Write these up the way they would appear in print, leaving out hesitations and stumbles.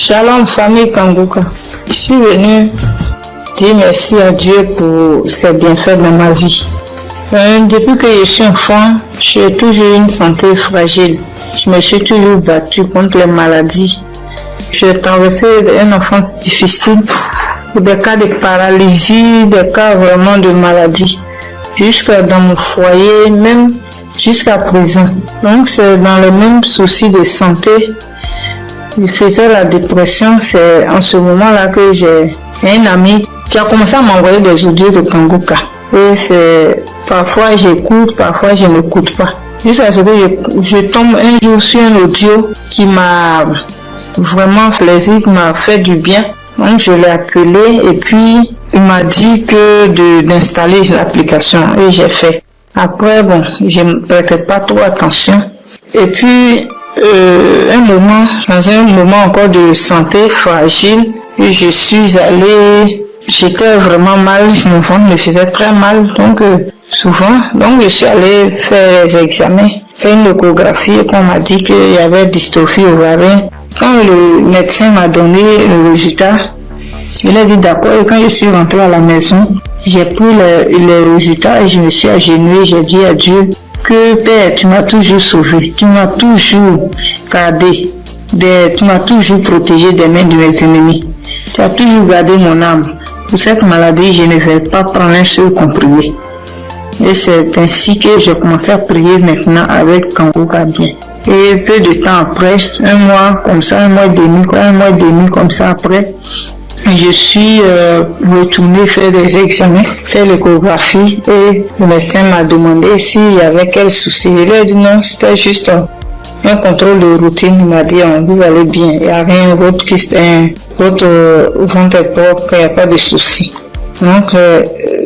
Shalom famille Kanguka. Je suis venue dire merci à Dieu pour ses bienfaits dans ma vie. Depuis que je suis enfant, j'ai toujours eu une santé fragile. Je me suis toujours battue contre les maladies. J'ai traversé une enfance difficile, des cas de paralysie, des cas vraiment de maladie, jusqu'à dans mon foyer, même jusqu'à présent. Donc c'est dans le même souci de santé. Il faisait la dépression, c'est en ce moment-là que j'ai un ami qui a commencé à m'envoyer des audios de Kanguka. Et c'est parfois j'écoute, parfois je n'écoute pas. Jusqu'à ce que je tombe un jour sur un audio qui m'a vraiment plaisir, qui m'a fait du bien. Donc je l'ai appelé et puis il m'a dit que d'installer l'application et j'ai fait. Après bon, je ne prêtais pas trop attention. Et puis dans un moment encore de santé fragile, et je suis allée, j'étais vraiment mal, mon ventre me faisait très mal, donc souvent, donc je suis allée faire les examens, faire une échographie, et qu'on m'a dit qu'il y avait dystrophie ovarienne. Quand le médecin m'a donné le résultat, il a dit d'accord, et quand je suis rentrée à la maison, j'ai pris les résultats et je me suis agenouillée, j'ai dit à Dieu que Père, tu m'as toujours sauvé, tu m'as toujours gardé, tu m'as toujours protégé des mains de mes ennemis, tu as toujours gardé mon âme. Pour cette maladie, je ne vais pas prendre un seul comprimé. Et c'est ainsi que j'ai commencé à prier maintenant avec Kanguka bien. Et peu de temps après, un mois et demi comme ça après, je suis retournée faire des examens, faire l'échographie et le médecin m'a demandé s'il y avait quel souci. Il a dit non, c'était juste un contrôle de routine. Il m'a dit vous allez bien, il n'y a rien d'autre qui votre ventre est propre, il n'y a pas de souci. Donc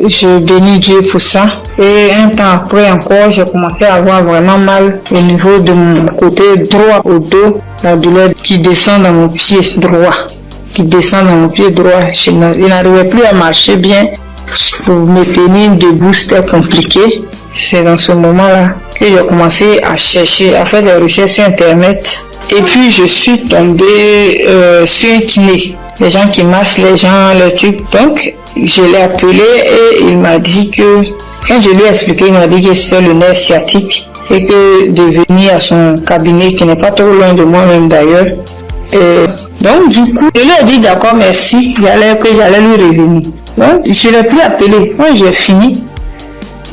je bénis Dieu pour ça. Et un temps après encore, j'ai commencé à avoir vraiment mal au niveau de mon côté droit au dos, la douleur qui descend dans mon pied droit. Je n'arrivais plus à marcher bien. Pour me tenir debout, c'était compliqué. C'est dans ce moment-là que j'ai commencé à chercher, à faire des recherches sur Internet. Et puis, je suis tombée sur un kiné. Les gens qui massent les gens, les trucs. Donc, je l'ai appelé et il m'a dit que, quand je lui ai expliqué, il m'a dit que c'était le nerf sciatique et que de venir à son cabinet, qui n'est pas trop loin de moi-même d'ailleurs. Donc du coup, je lui ai dit d'accord, merci, que j'allais lui revenir. Donc je ne l'ai plus appelé. Quand j'ai fini,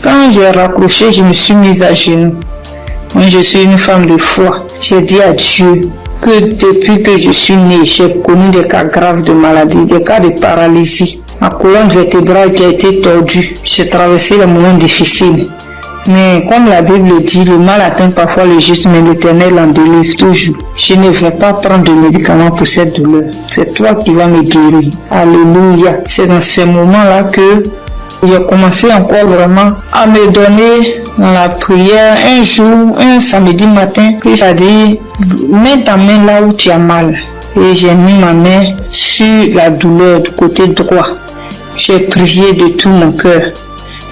quand j'ai raccroché, je me suis mise à genoux. Moi, je suis une femme de foi. J'ai dit à Dieu que depuis que je suis née, j'ai connu des cas graves de maladie, des cas de paralysie. Ma colonne vertébrale qui a été tordue. J'ai traversé les moments difficiles. Mais comme la Bible dit, le mal atteint parfois le juste, mais l'Éternel en délivre toujours. Je ne vais pas prendre de médicaments pour cette douleur. C'est toi qui vas me guérir. Alléluia. C'est dans ces moments-là que j'ai commencé encore vraiment à me donner dans la prière. Un jour, un samedi matin, j'ai dit, mets ta main là où tu as mal. Et j'ai mis ma main sur la douleur du côté droit. J'ai prié de tout mon cœur.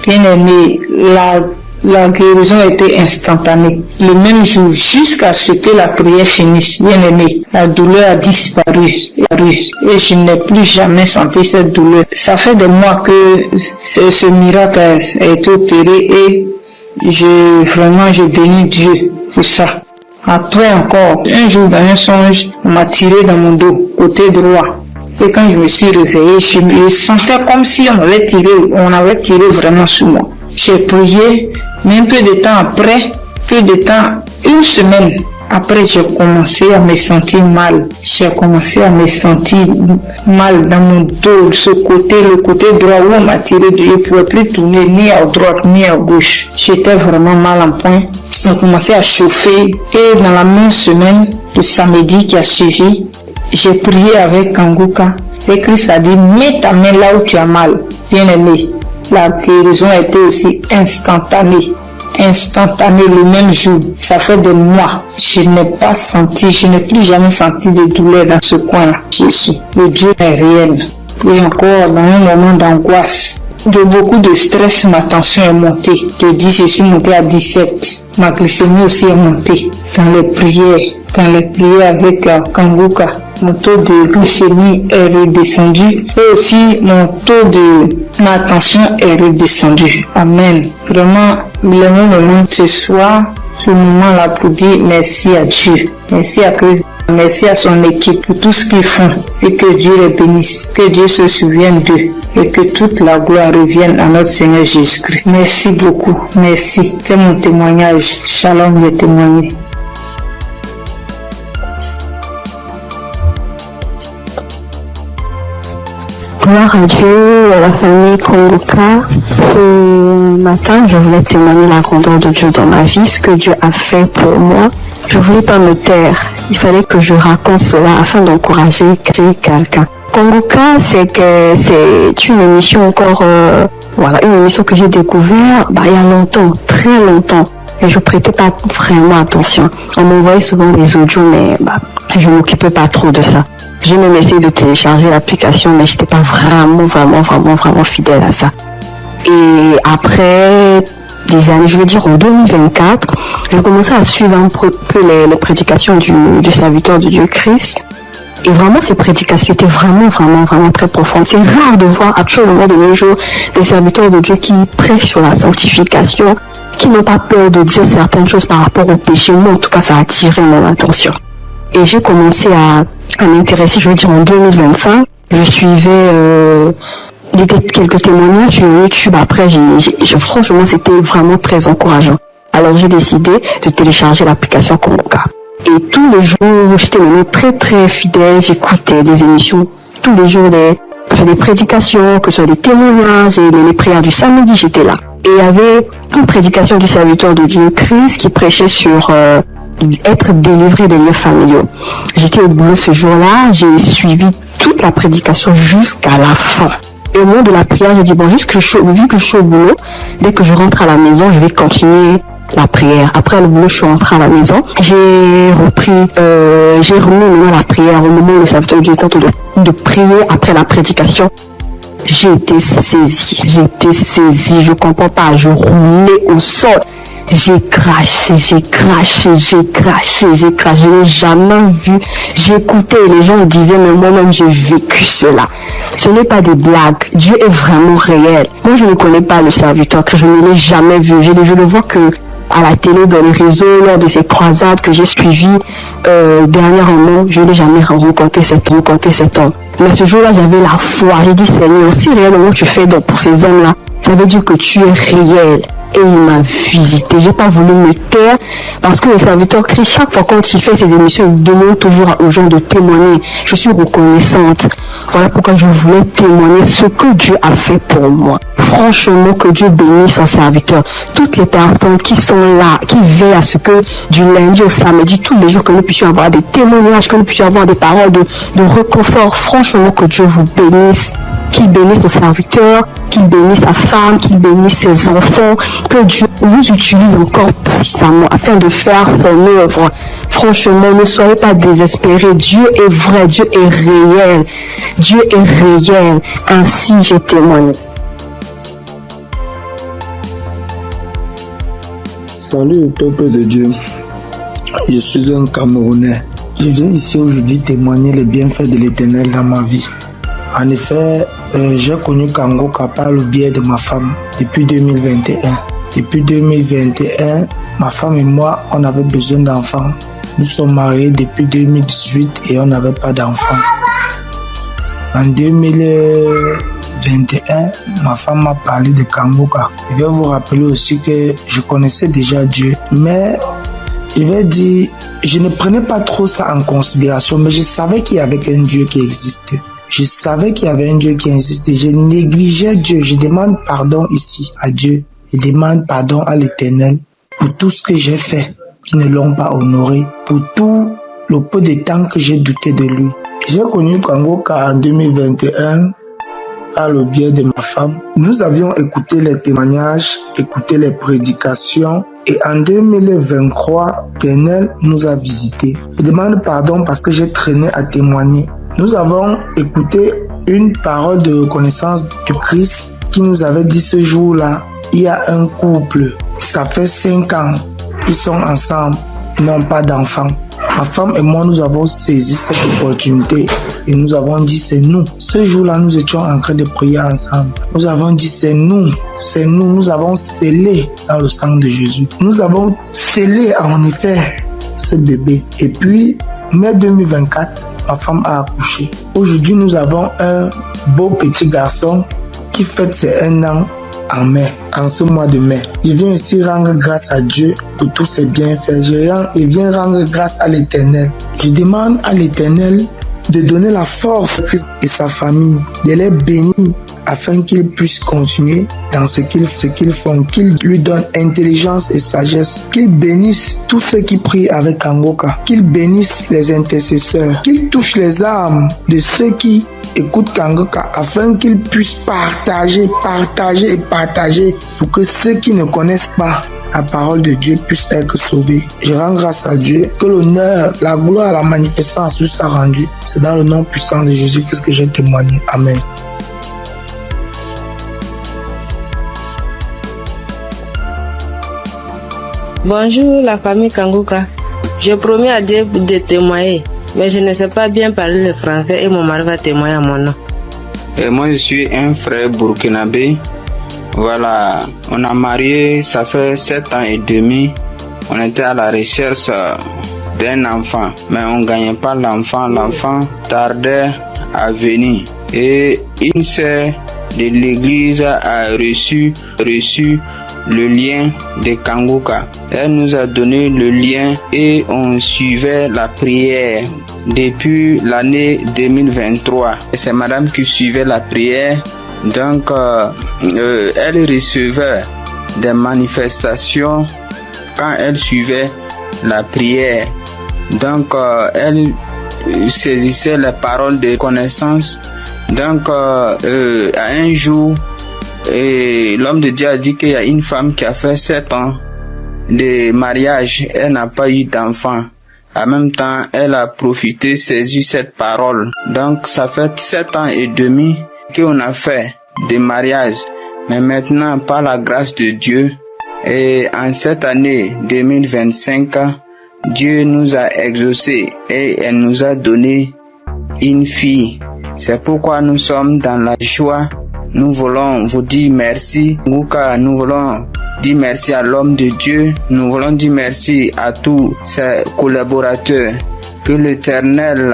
Bien aimé, la guérison était instantanée. Le même jour, jusqu'à ce que la prière finisse, bien aimé, la douleur a disparu. Et je n'ai plus jamais senti cette douleur. Ça fait des mois que ce miracle a été opéré et je bénis Dieu pour ça. Après encore, un jour dans un songe, on m'a tiré dans mon dos, côté droit. Et quand je me suis réveillé, je me sentais comme si on avait tiré vraiment sur moi. J'ai prié, mais un peu de temps, une semaine après, j'ai commencé à me sentir mal. J'ai commencé à me sentir mal dans mon dos, le côté droit où on m'a tiré. Je ne pouvais plus tourner ni à droite ni à gauche. J'étais vraiment mal en point. J'ai commencé à chauffer et dans la même semaine, le samedi qui a suivi, j'ai prié avec Kanguka et Christ a dit, mets ta main là où tu as mal. Bien aimé, la guérison a été aussi instantanée le même jour. Ça fait des mois. Je n'ai plus jamais senti de douleur dans ce coin-là. Jésus, le Dieu est réel. Et encore dans un moment d'angoisse, de beaucoup de stress, ma tension est montée. De 10, je suis montée à 17. Ma glycémie aussi est montée. Dans les prières avec Kanguka, mon taux de glycémie est redescendu et aussi mon taux de ma tension est redescendu. Amen. Vraiment, le moment ce soir, ce moment-là pour dire merci à Dieu, merci à Christ, merci à son équipe pour tout ce qu'ils font et que Dieu les bénisse, que Dieu se souvienne d'eux et que toute la gloire revienne à notre Seigneur Jésus-Christ. Merci beaucoup, merci. C'est mon témoignage. Shalom, j'ai témoigné. Gloire à Dieu, à la famille Kongoka. Ce matin, je voulais témoigner la grandeur de Dieu dans ma vie, ce que Dieu a fait pour moi. Je ne voulais pas me taire. Il fallait que je raconte cela afin d'encourager quelqu'un. Kongoka, c'est une émission encore, une émission que j'ai découverte il y a longtemps, très longtemps. Et je prêtais pas vraiment attention. On m'envoyait souvent des audios, mais je m'occupais pas trop de ça. J'ai même essayé de télécharger l'application, mais j'étais pas vraiment fidèle à ça. Et après des années, je veux dire en 2024, j'ai commencé à suivre un peu les prédications du serviteur de Dieu Christ. Et vraiment, ces prédications étaient vraiment très profondes. C'est rare de voir actuellement de nos jours des serviteurs de Dieu qui prêchent sur la sanctification, qui n'ont pas peur de dire certaines choses par rapport au péché. Moi, en tout cas, ça a attiré mon attention. Et j'ai commencé à m'intéresser, je veux dire en 2025. Je suivais quelques témoignages sur YouTube. Après, franchement, c'était vraiment très encourageant. Alors, j'ai décidé de télécharger l'application Kongoka. Et tous les jours, j'étais vraiment très fidèle. J'écoutais des émissions tous les jours, que ce soit des prédications, que ce soit des témoignages, et les prières du samedi, j'étais là. Et il y avait une prédication du serviteur de Dieu Christ qui prêchait sur être délivré des liens familiaux. J'étais au boulot ce jour-là, j'ai suivi toute la prédication jusqu'à la fin. Et au moment de la prière, j'ai dit vu que je suis au boulot, dès que je rentre à la maison, je vais continuer la prière. Après le boulot, je suis rentrée à la maison. J'ai remis la prière au moment où le serviteur de Dieu était en train de prier après la prédication. J'ai été saisie, je comprends pas, je roulais au sol. J'ai craché, je n'ai jamais vu, j'écoutais et les gens disaient, mais moi-même j'ai vécu cela. Ce n'est pas des blagues, Dieu est vraiment réel. Moi je ne connais pas le serviteur, que je ne l'ai jamais vu, je le vois que à la télé, dans les réseaux, lors de ces croisades que j'ai suivies dernièrement, je n'ai jamais rencontré cet homme. Mais ce jour-là, j'avais la foi. J'ai dit, Seigneur, si réellement tu fais donc pour ces hommes-là, ça veut dire que tu es réel. Et il m'a visité. J'ai pas voulu me taire parce que le serviteur Christ, chaque fois quand il fait ses émissions, il demande toujours aux gens de témoigner. Je suis reconnaissante. Voilà pourquoi je voulais témoigner ce que Dieu a fait pour moi. Franchement, que Dieu bénisse son serviteur. Toutes les personnes qui sont là, qui veillent à ce que du lundi au samedi, tous les jours, que nous puissions avoir des témoignages, que nous puissions avoir des paroles de réconfort. Franchement, que Dieu vous bénisse. Qu'il bénisse son serviteur, qu'il bénisse sa femme, qu'il bénisse ses enfants, que Dieu vous utilise encore puissamment afin de faire son œuvre. Franchement, ne soyez pas désespérés. Dieu est vrai, Dieu est réel. Dieu est réel. Ainsi, j'ai témoigné. Salut au peuple de Dieu. Je suis un Camerounais. Je viens ici aujourd'hui témoigner les bienfaits de l'Éternel dans ma vie. En effet, j'ai connu Kongoka par le biais de ma femme depuis 2021. Depuis 2021, ma femme et moi, on avait besoin d'enfants. Nous sommes mariés depuis 2018 et on n'avait pas d'enfants. En 2021, ma femme m'a parlé de Kongoka. Je vais vous rappeler aussi que je connaissais déjà Dieu, mais je vais dire, je ne prenais pas trop ça en considération, mais je savais qu'il y avait un Dieu qui existait. Je savais qu'il y avait un Dieu qui existait. Je négligeais Dieu. Je demande pardon ici à Dieu. Je demande pardon à l'Éternel pour tout ce que j'ai fait qui ne l'ont pas honoré, pour tout le peu de temps que j'ai douté de lui. J'ai connu Kongoka en 2021 par le biais de ma femme. Nous avions écouté les témoignages, écouté les prédications et en 2023, l'Éternel nous a visités. Je demande pardon parce que j'ai traîné à témoigner. Nous avons écouté une parole de reconnaissance du Christ qui nous avait dit ce jour-là, il y a un couple, ça fait 5 ans, ils sont ensemble, ils n'ont pas d'enfants. Ma femme et moi, nous avons saisi cette opportunité et nous avons dit c'est nous. Ce jour-là, nous étions en train de prier ensemble. Nous avons dit c'est nous, nous avons scellé dans le sang de Jésus. Nous avons scellé en effet ce bébé. Et puis, mai 2024, ma femme a accouché. Aujourd'hui, nous avons un beau petit garçon qui fête ses 1 an en mai, en ce mois de mai. Je viens ici rendre grâce à Dieu pour tous ses bienfaits. Je viens rendre grâce à l'Éternel. Je demande à l'Éternel de donner la force à Christ et sa famille, de les bénir afin qu'ils puissent continuer dans ce qu'ils font, qu'ils lui donnent intelligence et sagesse, qu'ils bénissent tous ceux qui prient avec Kangoka, qu'ils bénissent les intercesseurs, qu'ils touchent les âmes de ceux qui écoutent Kangoka afin qu'ils puissent partager pour que ceux qui ne connaissent pas la parole de Dieu puisse être sauvée. Je rends grâce à Dieu que l'honneur, la gloire, la manifestance lui soit rendue. C'est dans le nom puissant de Jésus-Christ que j'ai témoigné. Amen. Bonjour la famille Kangoka. Je promis à Dieu de témoigner, mais je ne sais pas bien parler le français et mon mari va témoigner à mon nom. Et moi je suis un frère burkinabé. Voilà, on a marié, ça fait 7 ans et demi. On était à la recherche d'un enfant, mais on ne gagnait pas l'enfant. L'enfant tardait à venir. Et une sœur de l'église a reçu le lien de Kangoka. Elle nous a donné le lien et on suivait la prière depuis l'année 2023. Et c'est madame qui suivait la prière. Donc, elle recevait des manifestations quand elle suivait la prière. Donc, elle saisissait les paroles de connaissance. Donc, à un jour, l'homme de Dieu a dit qu'il y a une femme qui a fait 7 ans de mariage. Elle n'a pas eu d'enfant. En même temps, elle a profité, saisi cette parole. Donc, ça fait 7 ans et demi qu'on a fait des mariages, mais maintenant par la grâce de Dieu et en cette année 2025, Dieu nous a exaucés et elle nous a donné une fille. C'est pourquoi nous sommes dans la joie. Nous voulons vous dire merci. Nous voulons dire merci à l'homme de Dieu. Nous voulons dire merci à tous ses collaborateurs. Que l'Éternel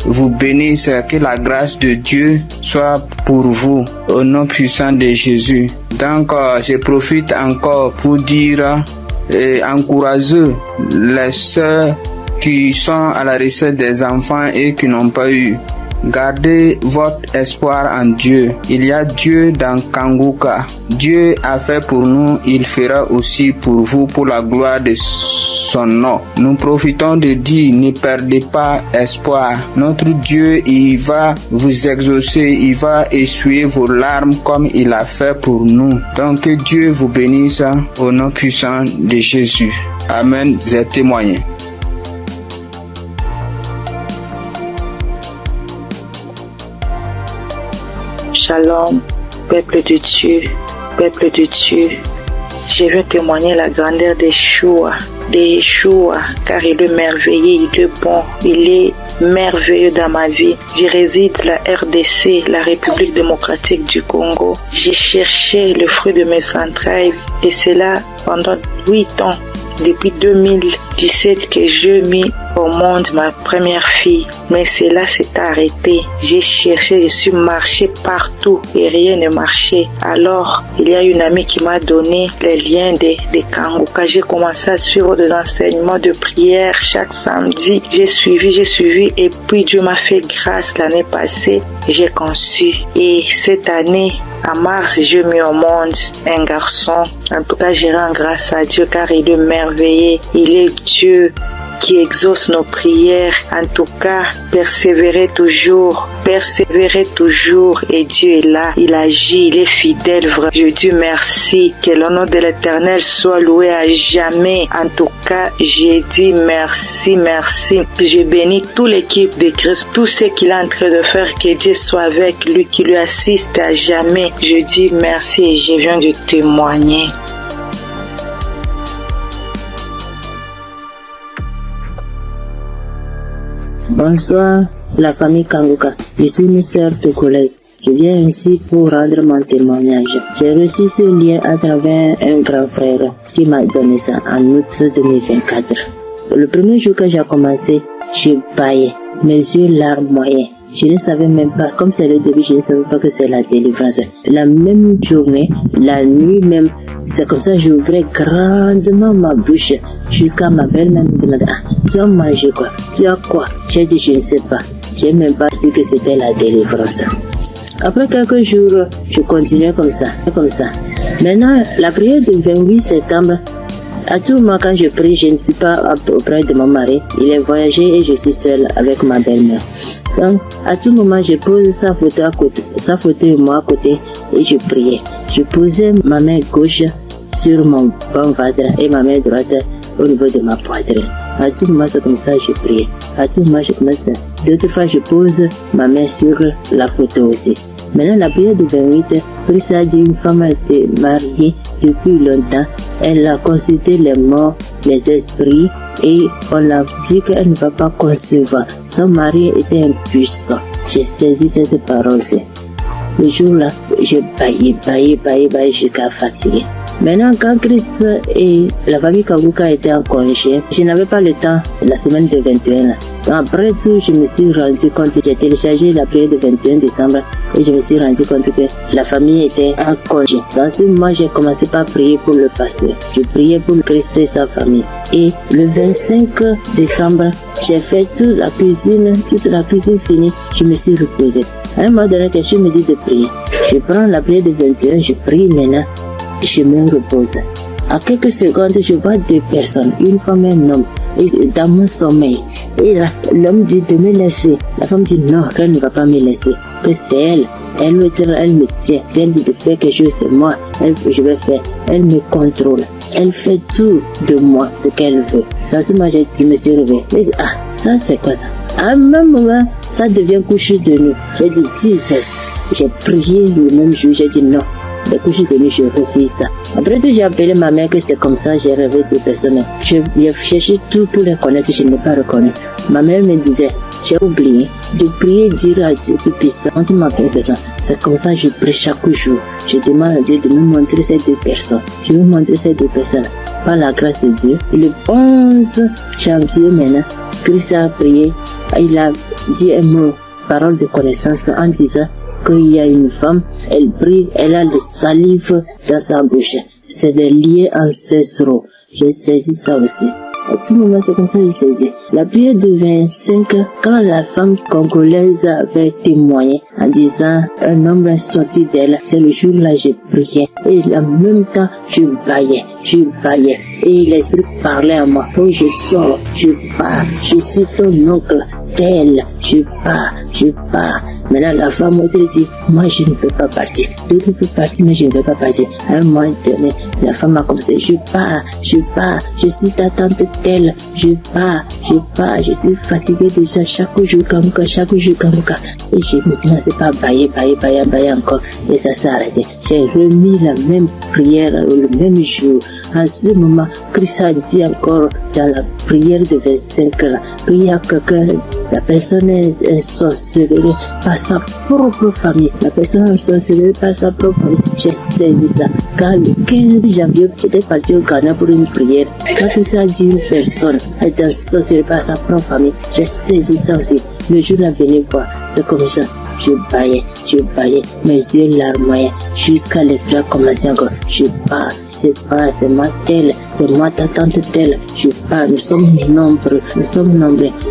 vous bénisse, que la grâce de Dieu soit pour vous au nom puissant de Jésus. Donc je profite encore pour dire et encourager les sœurs qui sont à la recherche des enfants et qui n'ont pas eu. Gardez votre espoir en Dieu. Il y a Dieu dans Kangoka. Dieu a fait pour nous, il fera aussi pour vous, pour la gloire de son nom. Nous profitons de dire, ne perdez pas espoir. Notre Dieu, il va vous exaucer, il va essuyer vos larmes comme il a fait pour nous. Donc que Dieu vous bénisse au nom puissant de Jésus. Amen. J'ai témoigné. Shalom, peuple de Dieu, je veux témoigner la grandeur d'Yeshua, car il est merveilleux, il est bon, il est merveilleux dans ma vie. Je réside la RDC, la République démocratique du Congo. J'ai cherché le fruit de mes entrailles et c'est là pendant 8 ans. Depuis 2017 que je mis au monde ma première fille. Mais cela s'est arrêté. J'ai cherché, je suis marché partout et rien ne marchait. Alors, il y a une amie qui m'a donné les liens de Kangoka. J'ai commencé à suivre des enseignements de prière chaque samedi. J'ai suivi et puis Dieu m'a fait grâce l'année passée. J'ai conçu. Et cette année, en mars, j'ai mis au monde un garçon. En tout cas, je rends grâce à Dieu car il est merveilleux. Il est Dieu qui exauce nos prières. En tout cas, persévérez toujours et Dieu est là, il agit, il est fidèle. Je dis merci, que le nom de l'Éternel soit loué à jamais. En tout cas, j'ai dit merci. Je bénis toute l'équipe de Christ, tout ce qu'il est en train de faire, que Dieu soit avec lui, qui lui assiste à jamais. Je dis merci et je viens de témoigner. Bonsoir, la famille Kanguka. Je suis une sœur togolaise. Je viens ici pour rendre mon témoignage. J'ai reçu ce lien à travers un grand frère qui m'a donné ça en août 2024. Le premier jour que j'ai commencé, je baillais, mes yeux larmoyaient. Je ne savais même pas, comme c'est le début, je ne savais pas que c'est la délivrance. La même journée, la nuit même, c'est comme ça que j'ouvrais grandement ma bouche jusqu'à ma belle-mère me demandait, tu as mangé quoi? Tu as quoi? J'ai dit, je ne sais pas. J'ai même pas su que c'était la délivrance. Après quelques jours, je continuais comme ça. Maintenant, la prière du 28 septembre, à tout moment quand je prie, je ne suis pas auprès de mon mari. Il est voyagé et je suis seule avec ma belle-mère. Donc, à tout moment, je pose sa photo et moi à côté et je priais. Je posais ma main gauche sur mon bon ventre et ma main droite au niveau de ma poitrine. À tout moment, c'est comme ça que je priais. À tout moment, je commence. D'autres fois, je pose ma main sur la photo aussi. Maintenant, la prière du 28, Christ a dit une femme a été mariée depuis longtemps. Elle a consulté les morts, les esprits et on l'a dit qu'elle ne va pas concevoir. Son mari était impuissant. J'ai saisi cette parole. Le jour-là, j'ai baillé jusqu'à fatiguer. Maintenant, quand Chris et la famille Kanguka étaient en congé, je n'avais pas le temps la semaine de 21. Après tout, je me suis rendu compte, j'ai téléchargé la prière du 21 décembre et je me suis rendu compte que la famille était en congé. Dans ce moment, j'ai commencé par prier pour le pasteur. Je priais pour Chris et sa famille. Et le 25 décembre, j'ai fait toute la cuisine finie, je me suis reposé. À un moment donné, quelqu'un me dit de prier. Je prends la prière du 21, je prie maintenant. Je me repose. À quelques secondes, je vois deux personnes, une femme et un homme, dans mon sommeil. Et l'homme dit de me laisser. La femme dit non, qu'elle ne va pas me laisser. Que c'est elle. Elle me tient. Si elle dit de faire quelque chose, c'est moi. Je vais faire. Elle me contrôle. Elle fait tout de moi, ce qu'elle veut. Ça, c'est moi, je me suis réveillé. Je dis, ça, c'est quoi ça? À un même moment, ça devient couche de nuit. J'ai dit, Jesus. J'ai prié le même jour, j'ai dit non. Les couches de nuit, je refuse ça. Après tout, j'ai appelé ma mère que c'est comme ça, j'ai rêvé de personnes. J'ai cherché tout pour les connaître, je ne l'ai pas reconnu. Ma mère me disait, j'ai oublié de prier, dire à Dieu tout-puissant, tu m'appelles personne. C'est comme ça que je prie chaque jour. Je demande à Dieu de me montrer ces deux personnes. Je vais montrer ces deux personnes. Par la grâce de Dieu. Le 11 janvier maintenant, Christ a prié, il a dit un mot, parole de connaissance en disant qu'il y a une femme, elle prie, elle a le salive dans sa bouche. C'est des liens ancestraux. J'ai saisi ça aussi. À tout moment, c'est comme ça que j'ai saisi. La prière de 25, quand la femme congolaise avait témoigné en disant un homme est sorti d'elle, c'est le jour-là j'ai prié. Et en même temps, je baillais. Et l'esprit parlait à moi. Oh, je sors, je pars, je suis ton oncle, tel, je pars. Maintenant, la femme m'a dit, moi je ne veux pas partir. D'autres peuvent partir, mais je ne veux pas partir. À un moment donné, la femme m'a commencé, je pars, je suis ta tante telle, je pars, je suis fatiguée déjà chaque jour Kanguka. Et je me suis lancé par bailler encore. Et ça s'est arrêté. J'ai remis la même prière le même jour. En ce moment, Christ a dit encore dans la prière de 25 là, qu'il y a quelqu'un, la personne est sorcelée par sa propre famille. La personne est sorcelée par sa propre famille. J'ai saisi ça. Car le 15 janvier, j'étais parti au Ghana pour une prière. Quand Christ a dit une personne est sorcelée par sa propre famille, j'ai saisi ça aussi. Le jour là, venez voir, c'est comme ça. Je baillais, mes yeux larmoyaient, jusqu'à l'esprit a commencé encore. Je pars, c'est moi telle, c'est moi ta tante telle. Je pars, nous sommes nombreux,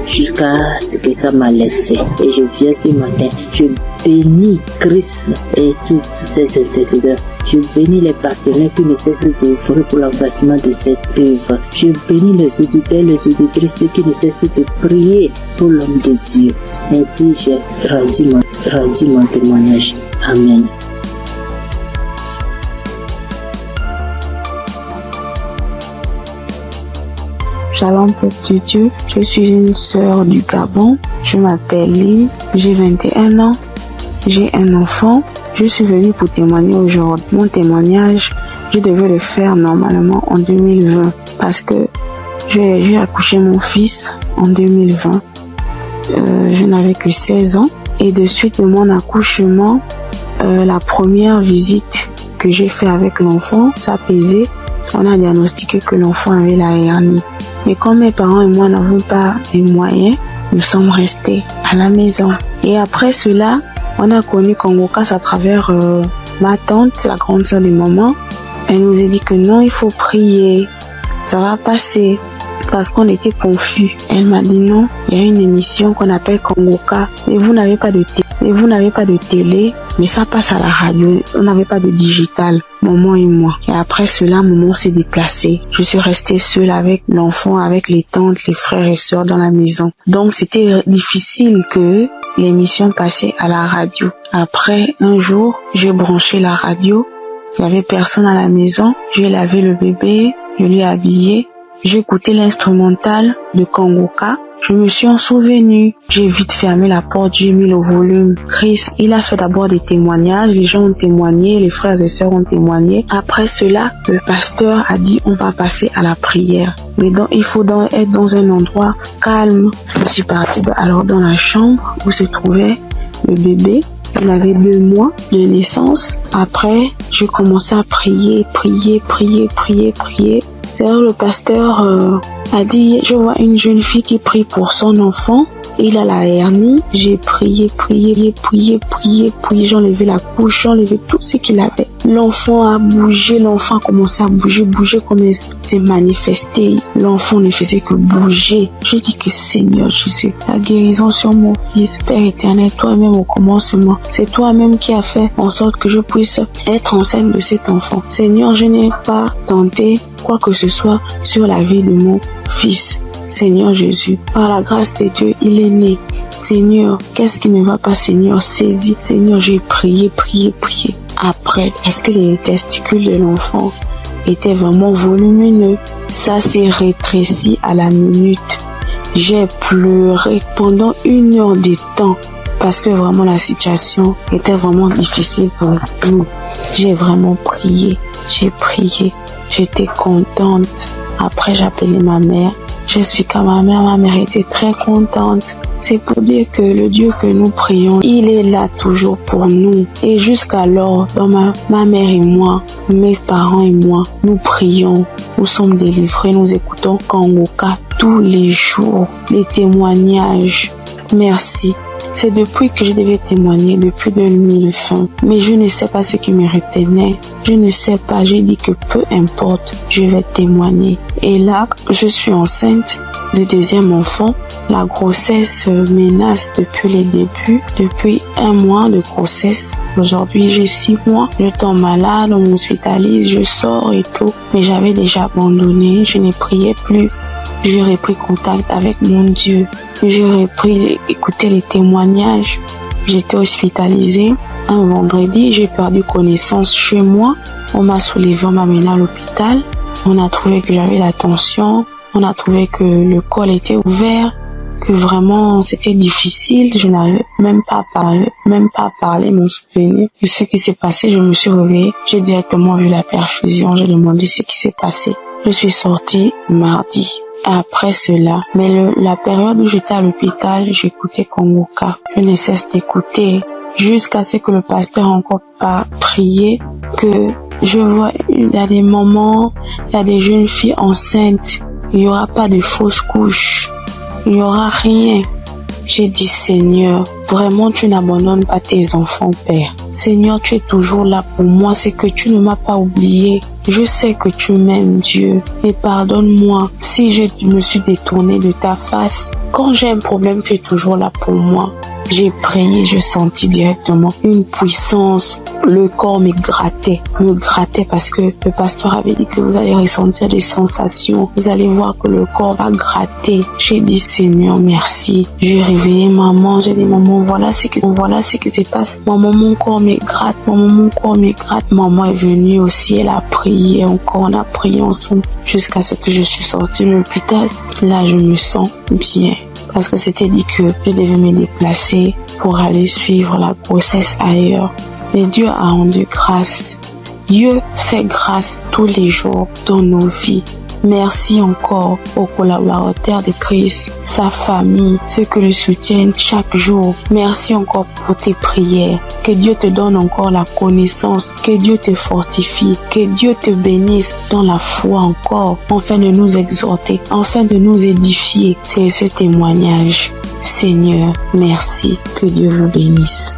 jusqu'à ce que ça m'a laissé. Et je viens ce matin, je bénis Christ et toutes ces intercesseurs. Je bénis les partenaires qui ne cessent d'œuvrer pour l'avancement de cette œuvre. Je bénis les auditeurs, les auditrices qui ne cessent de prier pour l'homme de Dieu. Ainsi, j'ai rendu mon témoignage. Amen. Shalom petit Dieu, je suis une sœur du Gabon. Je m'appelle Lynn, j'ai 21 ans, j'ai un enfant. Je suis venue pour témoigner aujourd'hui. Mon témoignage, je devais le faire normalement en 2020 parce que j'ai accouché mon fils en 2020. je n'avais que 16 ans. Et de suite de mon accouchement, la première visite que j'ai fait avec l'enfant, ça pesait. On a diagnostiqué que l'enfant avait la hernie. Mais comme mes parents et moi n'avons pas les moyens, nous sommes restés à la maison. Et après cela, on a connu Congo-Casse à travers ma tante, la grande sœur de maman. Elle nous a dit que non, il faut prier, ça va passer. Parce qu'on était confus. Elle m'a dit non, il y a une émission qu'on appelle Congo-Casse, mais vous n'avez pas de télé, mais ça passe à la radio. On n'avait pas de digital, maman et moi. Et après cela, maman s'est déplacée. Je suis restée seule avec l'enfant, avec les tantes, les frères et sœurs dans la maison. Donc c'était difficile que l'émission passait à la radio. Après, un jour, j'ai branché la radio. Il n'y avait personne à la maison. J'ai lavé le bébé, je l'ai habillé. J'ai écouté l'instrumental de Congo-Casse. Je me suis en souvenu. J'ai vite fermé la porte, j'ai mis le volume. Chris, il a fait d'abord des témoignages. Les gens ont témoigné, les frères et sœurs ont témoigné. Après cela, le pasteur a dit on va passer à la prière. Mais donc, il faut donc être dans un endroit calme. Je suis partie alors dans la chambre où se trouvait le bébé. Il avait 2 mois de naissance. Après, j'ai commencé à prier. C'est là où le pasteur a dit, je vois une jeune fille qui prie pour son enfant. Il a la hernie. J'ai prié. J'ai enlevé la couche, j'ai enlevé tout ce qu'il avait. L'enfant a bougé, l'enfant a commencé à bouger comme il s'est manifesté. L'enfant ne faisait que bouger. J'ai dit que Seigneur Jésus, la guérison sur mon fils, Père éternel, toi-même au commencement. C'est toi-même qui as fait en sorte que je puisse être enceinte de cet enfant. Seigneur, je n'ai pas tenté quoi que ce soit sur la vie de mon fils. Seigneur Jésus, par la grâce de Dieu, il est né. Seigneur, qu'est-ce qui ne va pas, Seigneur? Saisis. Seigneur, j'ai prié. Après, est-ce que les testicules de l'enfant étaient vraiment volumineux? Ça s'est rétréci à la minute. J'ai pleuré pendant 1 heure de temps parce que vraiment la situation était vraiment difficile pour nous. J'ai vraiment prié. J'étais contente. Après, j'ai appelé ma mère. J'expliquais à ma mère était très contente. C'est pour dire que le Dieu que nous prions, il est là toujours pour nous. Et jusqu'alors, dans ma mère et moi, mes parents et moi, nous prions, nous sommes délivrés, nous écoutons Congo-Casse tous les jours, les témoignages. Merci. C'est depuis que je devais témoigner, depuis 2020. Mais je ne sais pas ce qui me retenait. Je ne sais pas. J'ai dit que peu importe, je vais témoigner. Et là, je suis enceinte de 2e enfant. La grossesse menace depuis les débuts. Depuis 1 mois de grossesse. Aujourd'hui, j'ai 6 mois. Je tombe malade, on m'hospitalise, je sors et tout. Mais j'avais déjà abandonné. Je ne priais plus. J'ai repris contact avec mon Dieu. J'ai repris écouter les témoignages. J'étais hospitalisée. Un vendredi, j'ai perdu connaissance chez moi. On m'a soulevé, on m'a mené à l'hôpital. On a trouvé que j'avais la tension. On a trouvé que le col était ouvert. Que vraiment c'était difficile. Je n'arrivais même pas à parler, mon souvenir de ce qui s'est passé. Je me suis réveillée. J'ai directement vu la perfusion. J'ai demandé ce qui s'est passé. Je suis sortie mardi. Après cela, mais la période où j'étais à l'hôpital, j'écoutais Congo-Casse. Je ne cesse d'écouter jusqu'à ce que le pasteur encore pas prié, que je vois, il y a des moments, il y a des jeunes filles enceintes, il n'y aura pas de fausses couches, il n'y aura rien. J'ai dit, Seigneur, vraiment tu n'abandonnes pas tes enfants, Père. Seigneur, tu es toujours là pour moi, c'est que tu ne m'as pas oublié. Je sais que tu m'aimes, Dieu, mais pardonne-moi si je me suis détournée de ta face. Quand j'ai un problème, tu es toujours là pour moi. J'ai prié, je sentis directement une puissance. Le corps me grattait parce que le pasteur avait dit que vous allez ressentir des sensations. Vous allez voir que le corps va gratter. J'ai dit, Seigneur, merci. J'ai réveillé maman. J'ai dit, maman, voilà ce qui se passe. Maman, mon corps me gratte. Maman est venue aussi. Elle a prié encore. On a prié ensemble jusqu'à ce que je suis sortie de l'hôpital. Là, je me sens bien. Parce que c'était dit que je devais me déplacer pour aller suivre la grossesse ailleurs. Mais Dieu a rendu grâce. Dieu fait grâce tous les jours dans nos vies. Merci encore aux collaborateurs de Christ, sa famille, ceux qui le soutiennent chaque jour. Merci encore pour tes prières. Que Dieu te donne encore la connaissance, que Dieu te fortifie, que Dieu te bénisse dans la foi encore, afin de nous exhorter, afin de nous édifier. C'est ce témoignage. Seigneur, merci. Que Dieu vous bénisse.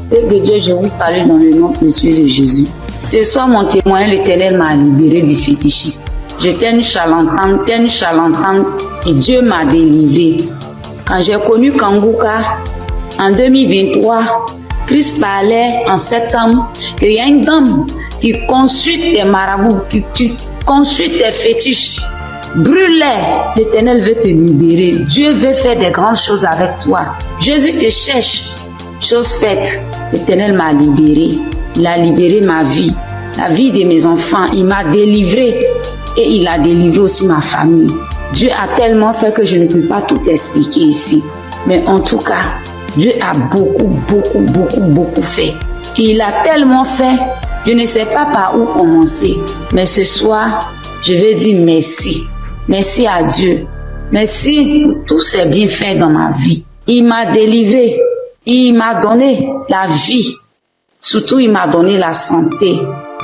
Père de Dieu, je vous salue dans le nom précieux de Jésus. Ce soir, mon témoin, l'Éternel m'a libéré du fétichisme. J'étais une charlatane, et Dieu m'a délivré. Quand j'ai connu Kanguka, en 2023, Christ parlait en septembre qu'il y a une dame qui consulte des marabouts, qui consulte des fétiches. Brûle-les, l'Éternel veut te libérer. Dieu veut faire des grandes choses avec toi. Jésus te cherche. Chose faite, l'Éternel m'a libéré. Il a libéré ma vie, la vie de mes enfants. Il m'a délivré et il a délivré aussi ma famille. Dieu a tellement fait que je ne peux pas tout expliquer ici. Mais en tout cas, Dieu a beaucoup fait. Et il a tellement fait, je ne sais pas par où commencer. Mais ce soir, je veux dire merci. Merci à Dieu. Merci pour tous ses bienfaits dans ma vie. Il m'a délivré. Il m'a donné la vie. Surtout, il m'a donné la santé.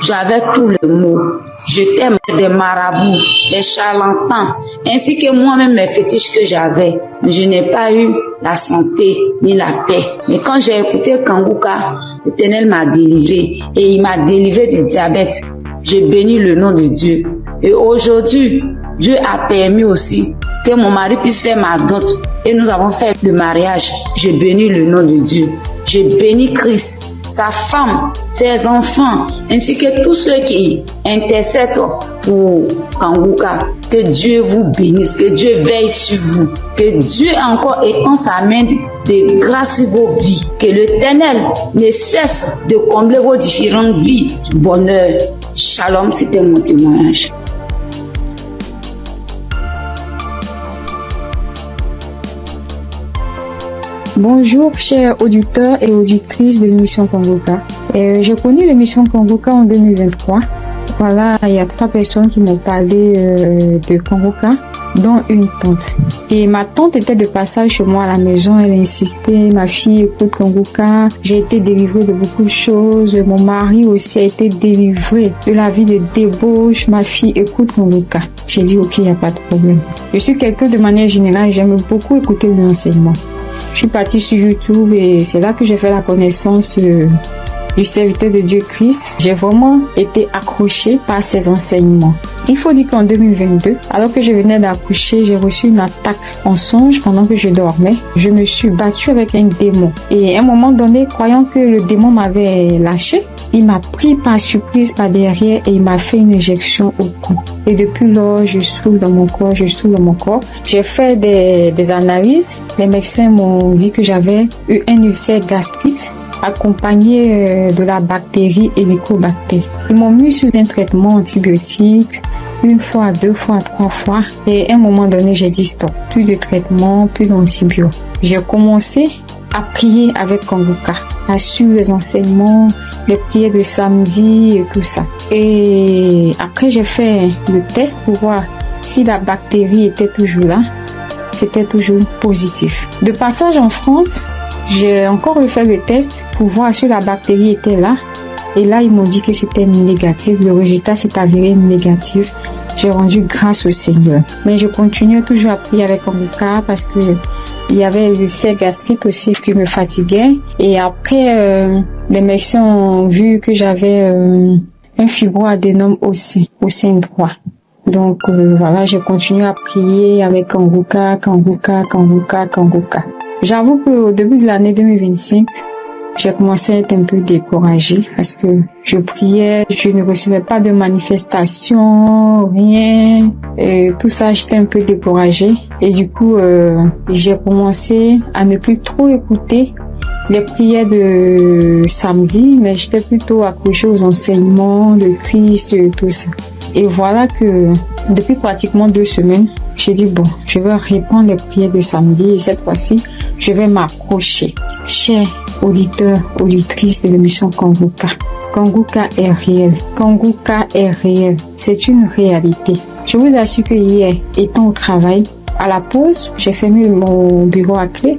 J'avais tout le mot. J'étais des marabouts, des charlatans, ainsi que moi-même mes fétiches que j'avais. Mais je n'ai pas eu la santé ni la paix. Mais quand j'ai écouté Kanguka, l'Éternel m'a délivré et il m'a délivré du diabète. J'ai béni le nom de Dieu. Et aujourd'hui, Dieu a permis aussi que mon mari puisse faire ma dot. Et nous avons fait le mariage. Je bénis le nom de Dieu. Je bénis Christ, sa femme, ses enfants, ainsi que tous ceux qui intercèdent pour Kanguka. Que Dieu vous bénisse, que Dieu veille sur vous, que Dieu encore étend sa main de grâce sur vos vies, que l'Éternel ne cesse de combler vos différentes vies du bonheur. Shalom, c'était mon témoignage. Bonjour chers auditeurs et auditrices de l'émission Kanguka. J'ai connu l'émission Kanguka en 2023. Voilà, il y a 3 personnes qui m'ont parlé de Kanguka, dont une tante. Et ma tante était de passage chez moi à la maison, elle insistait, ma fille écoute Kanguka, j'ai été délivrée de beaucoup de choses, mon mari aussi a été délivré de la vie de débauche, ma fille écoute Kanguka. J'ai dit ok, il n'y a pas de problème. Je suis quelqu'un de manière générale, j'aime beaucoup écouter l'enseignement. Je suis partie sur YouTube et c'est là que j'ai fait la connaissance du serviteur de Dieu Christ. J'ai vraiment été accrochée par ses enseignements. Il faut dire qu'en 2022, alors que je venais d'accoucher, j'ai reçu une attaque en songe pendant que je dormais. Je me suis battue avec un démon. Et à un moment donné, croyant que le démon m'avait lâché, il m'a pris par surprise par derrière et il m'a fait une injection au cou. Et depuis lors, je souffre dans mon corps, J'ai fait des analyses. Les médecins m'ont dit que j'avais eu un ulcère gastrique accompagné de la bactérie Helicobacter. Ils m'ont mis sous un traitement antibiotique 1 fois, 2 fois, 3 fois. Et à un moment donné, j'ai dit stop. Plus de traitement, plus d'antibiotiques. J'ai commencé à prier avec Kanguka, à suivre les enseignements, les prières de samedi et tout ça. Et après, j'ai fait le test pour voir si la bactérie était toujours là. C'était toujours positif. De passage en France, j'ai encore refait le test pour voir si la bactérie était là. Et là, ils m'ont dit que c'était négatif. Le résultat s'est avéré négatif. J'ai rendu grâce au Seigneur. Mais je continue toujours à prier avec Kanguka parce que il y avait le ulcère gastrique aussi qui me fatiguait. Et après, les médecins ont vu que j'avais un fibroadénome au sein droit. Donc voilà, j'ai continué à prier avec Kanguka. J'avoue qu'au début de l'année 2025, j'ai commencé à être un peu découragée parce que je priais, je ne recevais pas de manifestation, rien. Et tout ça, j'étais un peu découragée. Et du coup, j'ai commencé à ne plus trop écouter les prières de samedi, mais j'étais plutôt accrochée aux enseignements de Christ et tout ça. Et voilà que depuis pratiquement 2 semaines, j'ai dit bon, je vais reprendre les prières de samedi et cette fois-ci, je vais m'accrocher. Chers auditeurs, auditrices de l'émission Kanguka. Kanguka est réel. Kanguka est réel. C'est une réalité. Je vous assure que hier, étant au travail, à la pause, j'ai fermé mon bureau à clé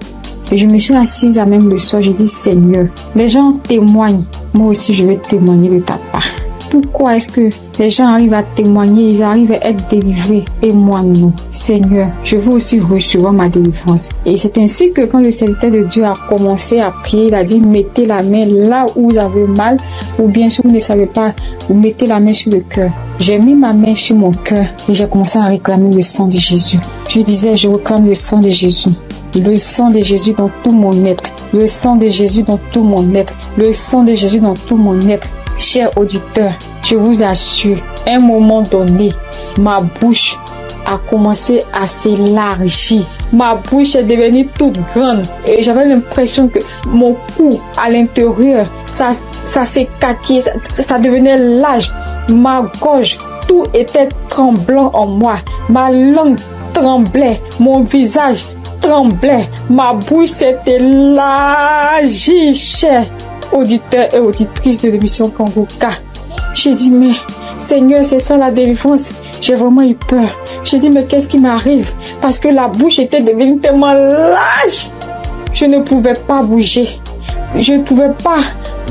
et je me suis assise à même le sol. J'ai dit, Seigneur, les gens témoignent. Moi aussi, je vais témoigner de ta part. Pourquoi est-ce que les gens arrivent à témoigner, ils arrivent à être délivrés et moi non? Seigneur, je veux aussi recevoir ma délivrance. Et c'est ainsi que quand le serviteur de Dieu a commencé à prier, il a dit mettez la main là où vous avez mal, ou bien si vous ne savez pas, vous mettez la main sur le cœur. J'ai mis ma main sur mon cœur et j'ai commencé à réclamer le sang de Jésus. Je disais, je réclame le sang de Jésus. Le sang de Jésus dans tout mon être. Le sang de Jésus dans tout mon être. Le sang de Jésus dans tout mon être. Chers auditeurs, je vous assure, à un moment donné, ma bouche a commencé à s'élargir. Ma bouche est devenue toute grande et j'avais l'impression que mon cou à l'intérieur, ça s'écaquait, ça devenait large. Ma gorge, tout était tremblant en moi. Ma langue tremblait, mon visage tremblait, ma bouche s'est élargie, chers auditeurs et auditrices de l'émission Kanguka. J'ai dit, mais Seigneur, c'est ça la délivrance. J'ai vraiment eu peur. J'ai dit, mais qu'est-ce qui m'arrive? Parce que la bouche était devenue tellement large. Je ne pouvais pas bouger. Je ne pouvais pas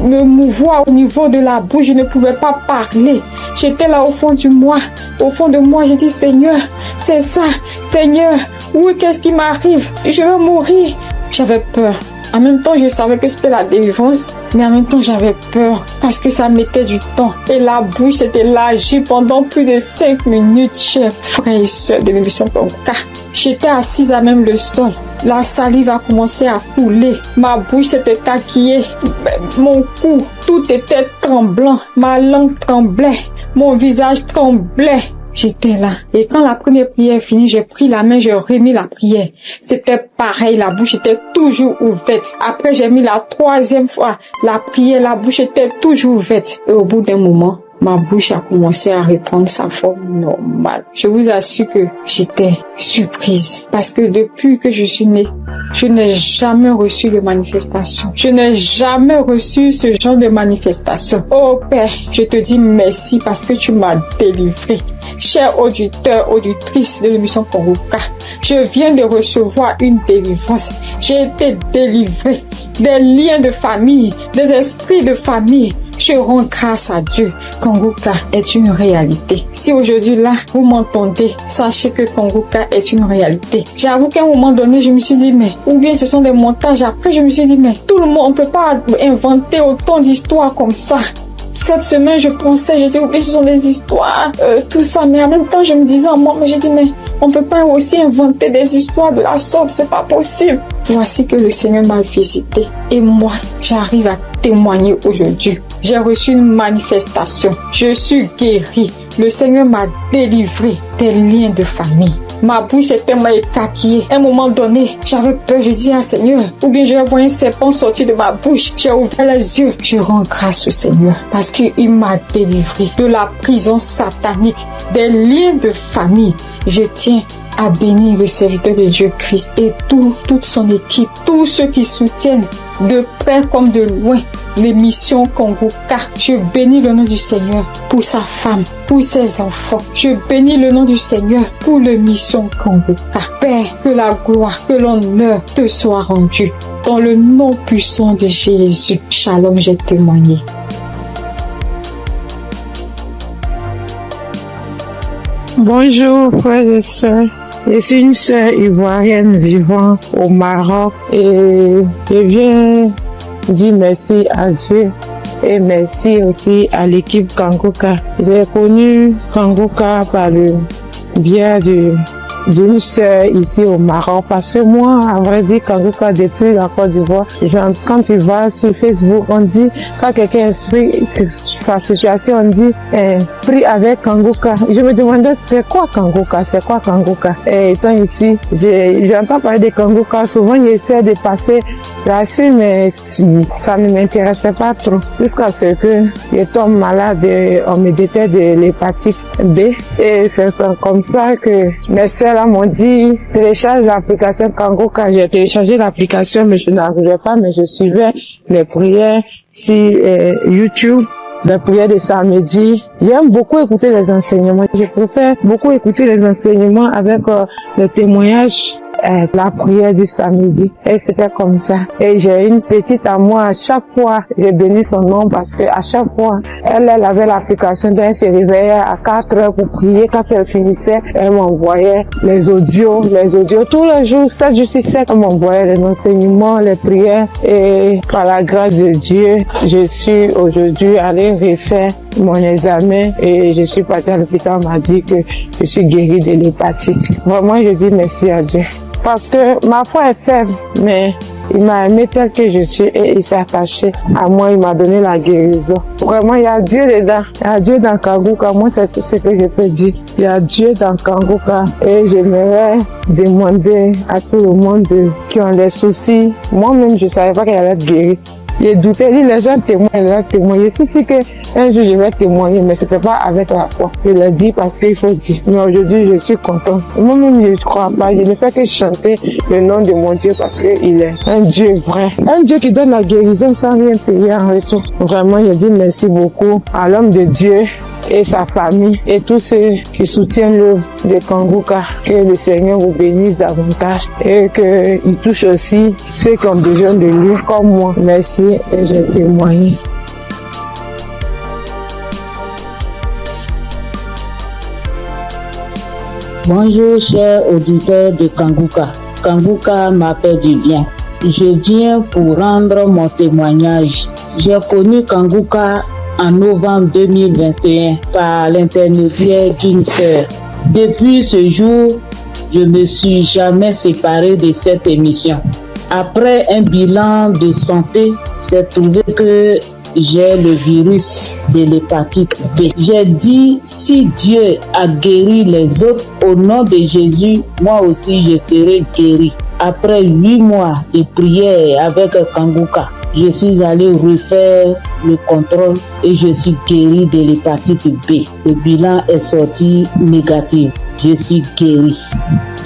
me mouvoir au niveau de la bouche. Je ne pouvais pas parler. J'étais là au fond de moi. Au fond de moi, j'ai dit, Seigneur, c'est ça. Seigneur, oui, qu'est-ce qui m'arrive? Je vais mourir. J'avais peur. En même temps, je savais que c'était la délivrance, mais en même temps, j'avais peur parce que ça mettait du temps. Et la bouche s'est élargie pendant plus de 5 minutes, chers frères et sœurs de l'émission Kanguka. J'étais assise à même le sol. La salive a commencé à couler. Ma bouche s'était taquillée. Mon cou, tout était tremblant. Ma langue tremblait. Mon visage tremblait. J'étais là. Et quand la première prière est finie, j'ai pris la main, j'ai remis la prière. C'était pareil, la bouche était toujours ouverte. Après, j'ai mis la troisième fois la prière, la bouche était toujours ouverte. Et au bout d'un moment, ma bouche a commencé à reprendre sa forme normale. Je vous assure que j'étais surprise. Parce que depuis que je suis née, je n'ai jamais reçu de manifestation. Je n'ai jamais reçu ce genre de manifestation. Oh Père, je te dis merci parce que tu m'as délivré. Chers auditeurs, auditrices de l'émission Kanguka, je viens de recevoir une délivrance. J'ai été délivré des liens de famille, des esprits de famille. Je rends grâce à Dieu. Kanguka est une réalité. Si aujourd'hui là, vous m'entendez, sachez que Kanguka est une réalité. J'avoue qu'à un moment donné, je me suis dit, mais, ou bien ce sont des montages. Après, je me suis dit, mais, tout le monde, on peut pas inventer autant d'histoires comme ça. Cette semaine, je pensais, j'ai dit, ok, ce sont des histoires, tout ça, mais en même temps, je me disais en moi, mais j'ai dit, mais on peut pas aussi inventer des histoires de la sorte, c'est pas possible. Voici que le Seigneur m'a visité et moi, j'arrive à témoigner aujourd'hui. J'ai reçu une manifestation, je suis guérie, le Seigneur m'a délivré des liens de famille. Ma bouche était tellement écaquillée. À un moment donné, j'avais peur. Je dis à Seigneur, ou bien je vais voir un serpent sortir de ma bouche. J'ai ouvert les yeux. Je rends grâce au Seigneur parce qu'il m'a délivré de la prison satanique, des liens de famille. Je tiens à bénir le serviteur de Dieu Christ et toute son équipe, tous ceux qui soutiennent de près comme de loin l'émission Kanguka. Je bénis le nom du Seigneur pour sa femme, pour ses enfants. Je bénis le nom du Seigneur pour l'émission Kanguka. Père, que la gloire, que l'honneur te soit rendu. Dans le nom puissant de Jésus. Shalom, j'ai témoigné. Bonjour frères et sœurs. Je suis une sœur ivoirienne vivant au Maroc et je viens dire merci à Dieu et merci aussi à l'équipe Kanguka. J'ai connu Kanguka par le biais d'une sœur ici au Maroc parce que moi, à vrai dire, Kanguka depuis la Côte d'Ivoire, quand tu vas sur Facebook, on dit, quand quelqu'un explique sa situation, on dit, prie avec Kanguka. Je me demandais, c'est quoi Kanguka? Et étant ici, j'entends parler de Kanguka, souvent j'essaie de passer J'ai su, mais ça ne m'intéressait pas trop. Jusqu'à ce que je tombe malade et on me détecte de l'hépatite B. Et c'est comme ça que mes soeurs m'ont dit, télécharge l'application Kangoka. J'ai téléchargé l'application, mais je n'arrivais pas, mais je suivais les prières sur YouTube. Les prières de samedi. J'aime beaucoup écouter les enseignements. Je préfère beaucoup écouter les enseignements avec les témoignages, la prière du samedi. Et c'était comme ça. Et j'ai une petite à moi, à chaque fois, j'ai béni son nom parce que à chaque fois, elle avait l'application, donc elle se réveillait à 4 heures pour prier. Quand elle finissait, elle m'envoyait les audios, tous les jours, 7 jours sur 7, elle m'envoyait les enseignements, les prières. Et par la grâce de Dieu, je suis aujourd'hui allée refaire mon examen et je suis partie à l'hôpital, on m'a dit que je suis guérie de l'hépatite. Vraiment, je dis merci à Dieu. Parce que ma foi est faible, mais il m'a aimé tel que je suis et il s'est attaché à moi, il m'a donné la guérison. Vraiment, il y a Dieu dedans. Il y a Dieu dans Kangoka. Moi, c'est tout ce que je peux dire. Il y a Dieu dans Kangoka et j'aimerais demander à tout le monde qui ont des soucis. Moi-même, je ne savais pas qu'elle allait être guérie. J'ai douté, les gens témoignent. Je suis sûre qu'un jour je vais témoigner, mais c'était pas avec la foi. Je l'ai dit parce qu'il faut dire. Mais aujourd'hui, je suis contente. Moi-même, je ne crois pas. Je ne fais que chanter le nom de mon Dieu parce qu'il est un Dieu vrai. Un Dieu qui donne la guérison sans rien payer en retour. Vraiment, je dis merci beaucoup à l'homme de Dieu et sa famille et tous ceux qui soutiennent l'œuvre de Kangoka. Que le Seigneur vous bénisse davantage et qu'il touche aussi ceux qui ont besoin de lui comme moi. Merci et je témoigne. Bonjour chers auditeurs de Kangoka. Kangoka m'a fait du bien. Je viens pour rendre mon témoignage. J'ai connu Kangoka en novembre 2021 par l'intermédiaire d'une sœur. Depuis ce jour, je ne me suis jamais séparé de cette émission. Après un bilan de santé, j'ai trouvé que j'ai le virus de l'hépatite B. J'ai dit, si Dieu a guéri les autres, au nom de Jésus, moi aussi je serai guéri. Après 8 mois de prière avec Kangoka, je suis allé refaire le contrôle et je suis guéri de l'hépatite B. Le bilan est sorti négatif. Je suis guéri.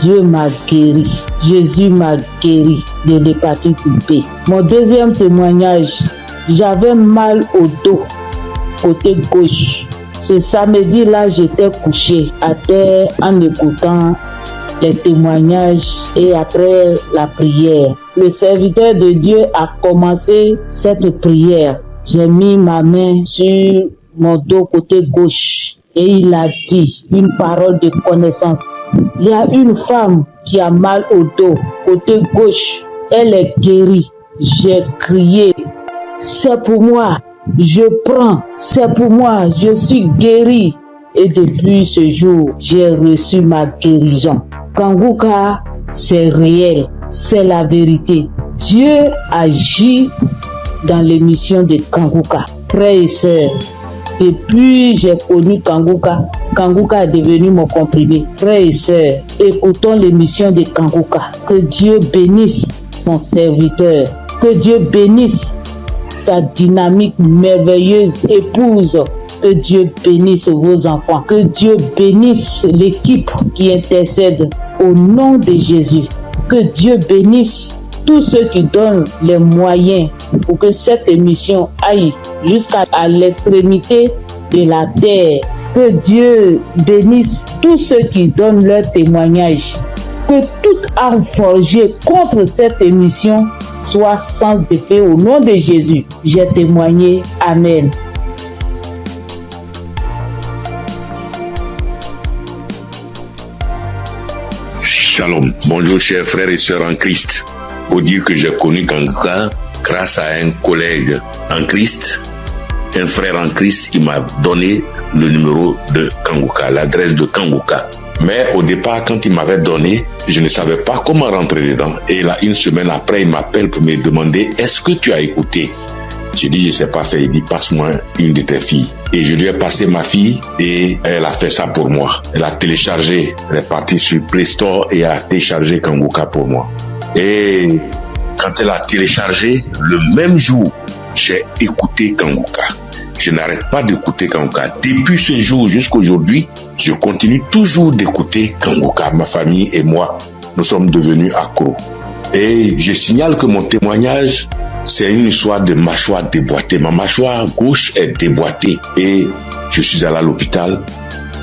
Dieu m'a guéri. Jésus m'a guéri de l'hépatite B. Mon deuxième témoignage, j'avais mal au dos, côté gauche. Ce samedi-là, j'étais couché à terre en écoutant les témoignages et après la prière. Le serviteur de Dieu a commencé cette prière. J'ai mis ma main sur mon dos côté gauche et il a dit une parole de connaissance. Il y a une femme qui a mal au dos côté gauche. Elle est guérie. J'ai crié, c'est pour moi. Je prends, c'est pour moi. Je suis guérie. Et depuis ce jour, j'ai reçu ma guérison. Kangoka, c'est réel, c'est la vérité. Dieu agit dans l'émission de Kangoka. Frères et sœurs, depuis j'ai connu Kangoka, Kangoka est devenu mon comprimé. Frères et sœurs, écoutons l'émission de Kangoka. Que Dieu bénisse son serviteur. Que Dieu bénisse sa dynamique merveilleuse épouse. Que Dieu bénisse vos enfants. Que Dieu bénisse l'équipe qui intercède au nom de Jésus. Que Dieu bénisse tous ceux qui donnent les moyens pour que cette émission aille jusqu'à l'extrémité de la terre. Que Dieu bénisse tous ceux qui donnent leur témoignage. Que toute arme forgée contre cette émission soit sans effet au nom de Jésus. J'ai témoigné. Amen. Shalom. Bonjour chers frères et sœurs en Christ. Pour dire que j'ai connu Kangoka grâce à un collègue en Christ, un frère en Christ qui m'a donné le numéro de Kangoka, l'adresse de Kangoka. Mais au départ, quand il m'avait donné, je ne savais pas comment rentrer dedans. Et là, une semaine après, il m'appelle pour me demander, est-ce que tu as écouté? J'ai dit, je ne sais pas faire. Il dit, passe-moi une de tes filles. Et je lui ai passé ma fille et elle a fait ça pour moi. Elle a téléchargé, elle est partie sur Play Store et a téléchargé Kangoka pour moi. Et quand elle a téléchargé, le même jour, j'ai écouté Kanguka. Je n'arrête pas d'écouter Kanguka. Depuis ce jour jusqu'à aujourd'hui, je continue toujours d'écouter Kanguka. Ma famille et moi, nous sommes devenus accros. Et je signale que mon témoignage, c'est une histoire de mâchoire déboîtée. Ma mâchoire gauche est déboîtée et je suis allé à l'hôpital.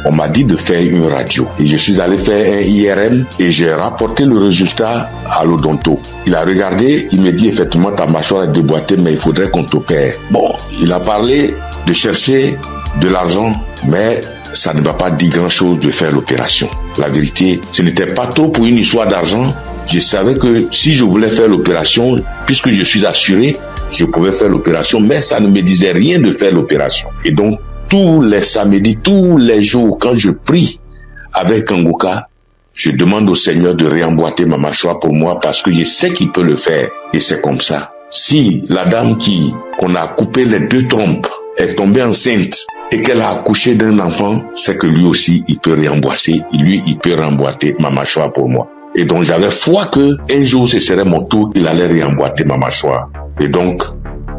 On m'a dit de faire une radio. Et je suis allé faire un IRM et j'ai rapporté le résultat à l'odonto. Il a regardé, il me dit effectivement ta mâchoire est déboîtée, mais il faudrait qu'on t'opère. Bon, il a parlé de chercher de l'argent, mais ça ne m'a pas dit grand-chose de faire l'opération. La vérité, ce n'était pas trop pour une histoire d'argent. Je savais que si je voulais faire l'opération, puisque je suis assuré, je pouvais faire l'opération, mais ça ne me disait rien de faire l'opération. Et donc, tous les samedis, tous les jours, quand je prie avec Kanguka, je demande au Seigneur de réemboîter ma mâchoire pour moi parce que je sais qu'il peut le faire. Et c'est comme ça. Si la dame qu'on a coupé les 2 trompes est tombée enceinte et qu'elle a accouché d'un enfant, c'est que lui aussi, il peut réemboîter. Lui, il peut réemboîter ma mâchoire pour moi. Et donc, j'avais foi que un jour, ce serait mon tour, il allait réemboîter ma mâchoire. Et donc,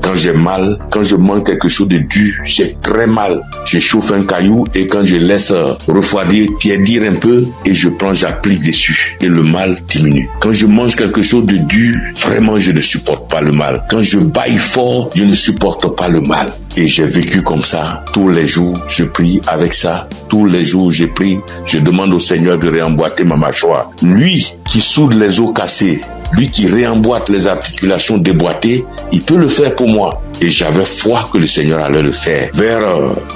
quand j'ai mal, quand je mange quelque chose de dur, j'ai très mal. Je chauffe un caillou et quand je laisse refroidir, tiédir un peu et j'applique dessus et le mal diminue. Quand je mange quelque chose de dur, vraiment je ne supporte pas le mal. Quand je baille fort, je ne supporte pas le mal. Et j'ai vécu comme ça. Tous les jours, je prie avec ça. Tous les jours, je prie. Je demande au Seigneur de réemboîter ma mâchoire. Lui qui soude les os cassés, lui qui réemboîte les articulations déboîtées, il peut le faire pour moi. Et j'avais foi que le Seigneur allait le faire. Vers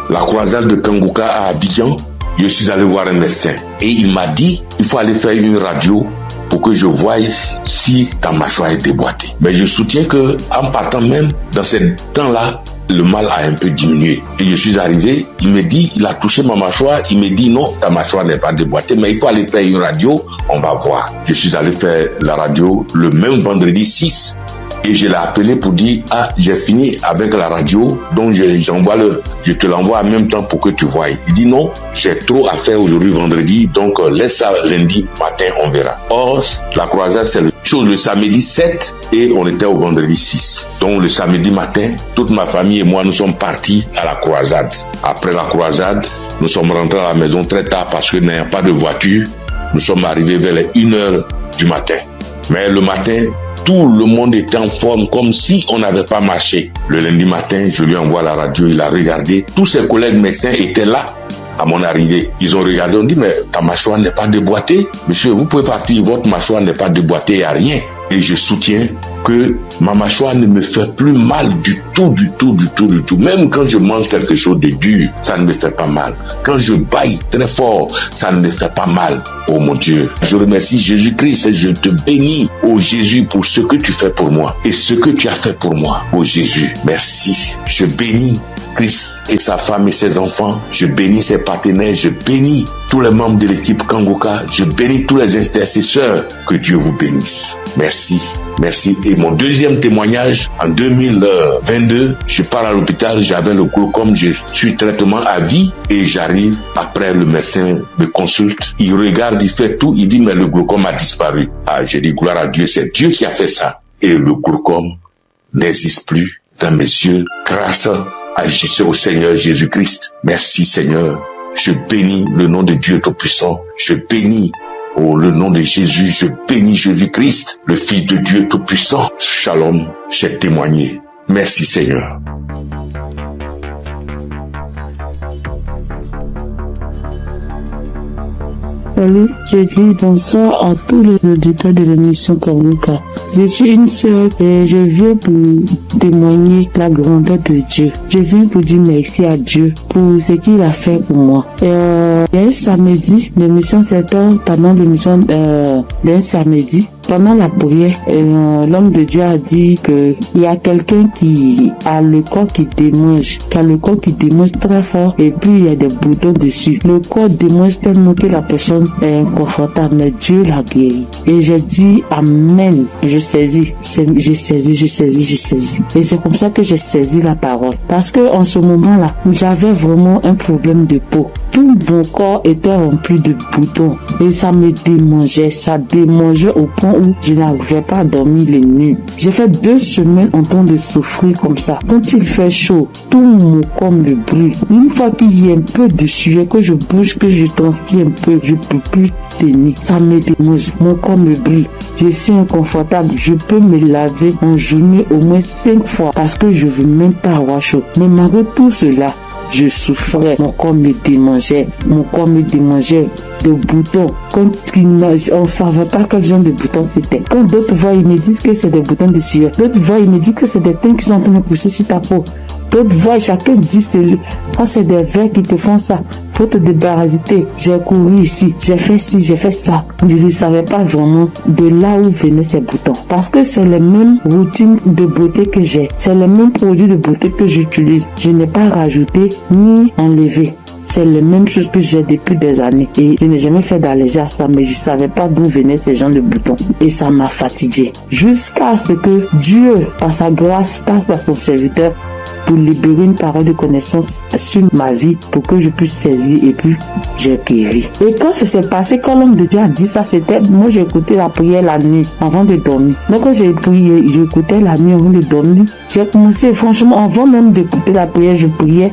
la croisade de Kanguka à Abidjan, je suis allé voir un médecin. Et il m'a dit, il faut aller faire une radio pour que je voie si ta mâchoire est déboîtée. Mais je soutiens que en partant même, dans ce temps-là, le mal a un peu diminué. Et je suis arrivé, il me dit, il a touché ma mâchoire, il me dit non, ta mâchoire n'est pas déboîtée, mais il faut aller faire une radio, on va voir. Je suis allé faire la radio le même vendredi 6. Et je l'ai appelé pour dire, j'ai fini avec la radio, donc je te l'envoie en même temps pour que tu voies. Il dit non, j'ai trop à faire aujourd'hui vendredi, donc laisse ça lundi matin, on verra. Or, la croisade, c'est le samedi 7 et on était au vendredi 6. Donc le samedi matin, toute ma famille et moi, nous sommes partis à la croisade. Après la croisade, nous sommes rentrés à la maison très tard parce que n'ayant pas de voiture, nous sommes arrivés vers les 1h du matin. Mais le matin, tout le monde était en forme comme si on n'avait pas marché. Le lundi matin, je lui envoie la radio, il a regardé. Tous ses collègues médecins étaient là à mon arrivée. Ils ont regardé, on dit, mais ta mâchoire n'est pas déboîtée. Monsieur, vous pouvez partir, votre mâchoire n'est pas déboîtée, il n'y a rien. Et je soutiens que ma mâchoire ne me fait plus mal du tout. Même quand je mange quelque chose de dur, ça ne me fait pas mal. Quand je baille très fort, ça ne me fait pas mal. Oh mon Dieu, je remercie Jésus-Christ et je te bénis, oh Jésus, pour ce que tu fais pour moi et ce que tu as fait pour moi. Oh Jésus, merci. Je bénis Christ et sa femme et ses enfants. Je bénis ses partenaires. Je bénis tous les membres de l'équipe Kanguka. Je bénis tous les intercesseurs. Que Dieu vous bénisse. Merci. Merci. Et mon deuxième témoignage, en 2022, je pars à l'hôpital, j'avais le glaucome, je suis traitement à vie et j'arrive, après le médecin me consulte, il regarde, il fait tout, il dit mais le glaucome a disparu. J'ai dit gloire à Dieu, c'est Dieu qui a fait ça. Et le glaucome n'existe plus dans mes yeux grâce au Seigneur Jésus-Christ. Merci Seigneur. Je bénis le nom de Dieu Tout-Puissant. Je bénis le nom de Jésus. Je bénis Jésus-Christ, le Fils de Dieu Tout-Puissant. Shalom, j'ai témoigné. Merci Seigneur. Salut, je dis bonsoir à tous les auditeurs de l'émission Kanguka. Je suis une sœur et je viens pour témoigner la grandeur de Dieu. Je viens pour dire merci à Dieu pour ce qu'il a fait pour moi. Il y a un samedi, l'émission s'étend pendant l'émission d'un samedi. Pendant la prière, l'homme de Dieu a dit que il y a quelqu'un qui a le corps qui démange, très fort et puis il y a des boutons dessus. Le corps démange tellement que la personne est inconfortable, mais Dieu l'a guéri. Et j'ai dit amen. Je saisis. Et c'est comme ça que j'ai saisi la parole. Parce que en ce moment-là, j'avais vraiment un problème de peau. Tout mon corps était rempli de boutons et ça me démangeait. Ça démangeait au point où je n'arrivais pas à dormir les nuits. J'ai fait 2 semaines en train de souffrir comme ça. Quand il fait chaud, tout mon corps me brûle. Une fois qu'il y a un peu de sueur, que je bouge, que je transpire un peu, je peux plus tenir. Ça me démange. Mon corps me brûle. Je suis inconfortable. Je peux me laver en journée au moins 5 fois parce que je veux même pas avoir chaud. Mais malgré tout cela, je souffrais, mon corps me démangeait, de boutons. Quand on ne savait pas quel genre de boutons c'était. Quand d'autres voient, ils me disent que c'est des boutons de sueur. D'autres voient, ils me disent que c'est des teintes qui sont en train de pousser sur ta peau. D'autres voient, chacun dit ça c'est des vers qui te font ça. Faut te débarrasser. J'ai couru ici, j'ai fait ci, j'ai fait ça. Je ne savais pas vraiment de là où venaient ces boutons. Parce que c'est les mêmes routines de beauté que j'ai. C'est les mêmes produits de beauté que j'utilise. Je n'ai pas rajouté ni enlevé. C'est les mêmes choses que j'ai depuis des années. Et je n'ai jamais fait d'allergie à ça, mais je ne savais pas d'où venaient ces gens de boutons. Et ça m'a fatigué. Jusqu'à ce que Dieu, par sa grâce, passe par son serviteur pour libérer une parole de connaissance sur ma vie pour que je puisse saisir et puis j'ai guéri. Et quand ça s'est passé, quand l'homme de Dieu a dit ça, c'était, moi j'ai écouté la prière la nuit avant de dormir. Donc quand j'ai prié, j'écoutais la nuit avant de dormir. J'ai commencé, franchement, avant même d'écouter la prière, je priais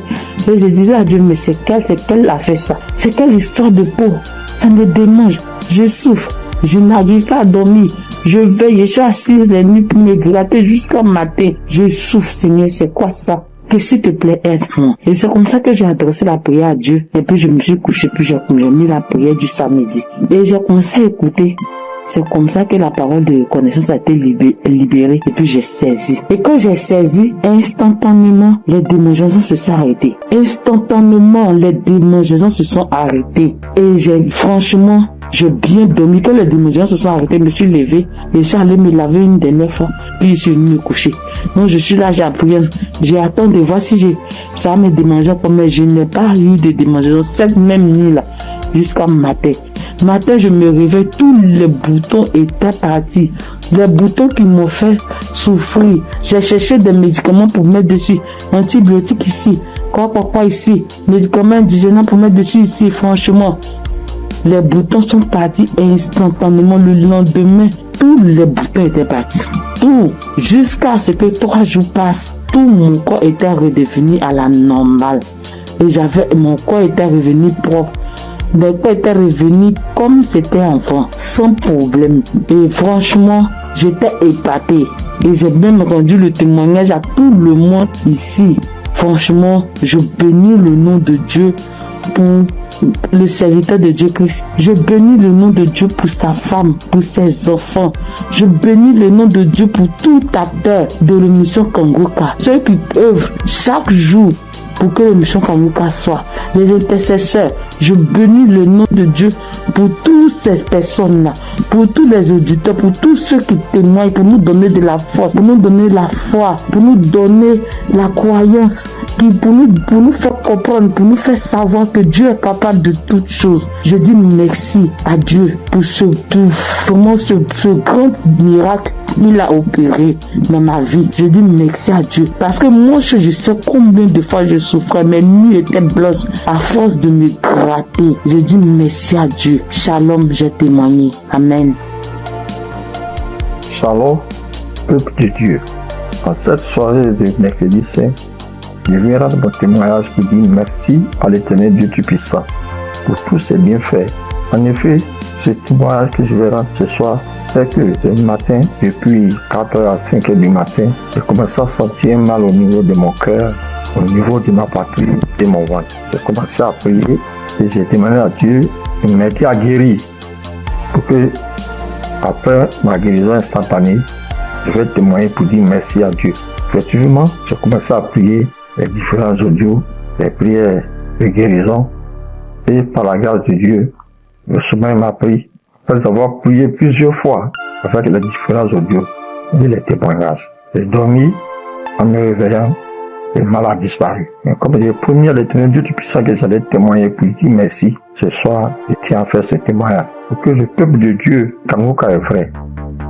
et je disais à Dieu, mais c'est quelle a fait ça? C'est quelle histoire de peau? Ça me démange, je souffre, je n'arrive pas à dormir. Je veille, je suis assise les nuits pour me gratter jusqu'au matin. Je souffre, Seigneur, c'est quoi ça? Que s'il te plaît, aide-moi. Et c'est comme ça que j'ai adressé la prière à Dieu. Et puis je me suis couché, puis j'ai mis la prière du samedi. Et j'ai commencé à écouter. C'est comme ça que la parole de connaissance a été libérée. Et puis j'ai saisi. Et quand j'ai saisi, instantanément, les démangeaisons se sont arrêtées. Instantanément, les démangeaisons se sont arrêtées. Et franchement, j'ai bien dormi. Quand les démangeaisons se sont arrêtées, je me suis levé et je suis allé me laver une dernière fois. Puis je suis venu me coucher. Donc je suis là, j'ai appris. J'ai attendu de voir si ça va me démanger. Mais je n'ai pas eu de démangeaisons cette même nuit-là jusqu'à matin. Matin, je me réveille, tous les boutons étaient partis. Les boutons qui m'ont fait souffrir. J'ai cherché des médicaments pour mettre dessus. Antibiotiques ici. Quoi ici. Médicaments indigènes pour mettre dessus ici. Franchement, les boutons sont partis instantanément. Le lendemain, tous les boutons étaient partis. Tout. Jusqu'à ce que 3 jours passent. Tout mon corps était redevenu à la normale. Et mon corps était revenu propre. Mon corps était revenu comme c'était enfant, sans problème. Et franchement, j'étais épatée. Et j'ai même rendu le témoignage à tout le monde ici. Franchement, je bénis le nom de Dieu pour le serviteur de Dieu Christ. Je bénis le nom de Dieu pour sa femme, pour ses enfants. Je bénis le nom de Dieu pour tout acteur de l'émission Kangoka. Ceux qui œuvrent chaque jour pour que l'émission Kangoka soit. Les intercesseurs, je bénis le nom de Dieu pour toutes ces personnes-là, pour tous les auditeurs, pour tous ceux qui témoignent, pour nous donner de la force, pour nous donner la foi, pour nous donner la croyance, pour nous faire comprendre, pour nous faire savoir que Dieu est capable de toutes choses. Je dis merci à Dieu pour ce grand miracle qu'il a opéré dans ma vie. Je dis merci à Dieu. Parce que moi, je sais combien de fois je souffrais. Mes nuits étaient blanches à force de me gratter. Je dis merci à Dieu. Shalom, j'ai témoigné. Amen. Shalom, peuple de Dieu. En cette soirée de mercredi saint, je viens rendre mon témoignage pour dire merci à l'Éternel Dieu Tout-Puissant pour tous ses bienfaits. En effet, ce témoignage que je vais rendre ce soir, c'est que ce matin, depuis 4h à 5h du matin, j'ai commencé à sentir mal au niveau de mon cœur, au niveau de ma poitrine et mon ventre. J'ai commencé à prier et j'ai demandé à Dieu de m'aider à guérir pour que, après ma guérison instantanée, je vais témoigner pour dire merci à Dieu. Effectivement, j'ai commencé à prier les différents audios, les prières de guérison et par la grâce de Dieu, le sommeil m'a pris. Après avoir prié plusieurs fois avec les différents audios et les témoignages, j'ai dormi en me réveillant et le mal a disparu. Mais comme j'ai promis à l'Éternel Dieu Tout-Puissant que j'allais témoigner pour lui dire merci, ce soir, je tiens à faire ce témoignage pour que le peuple de Dieu, Kangoka est vrai.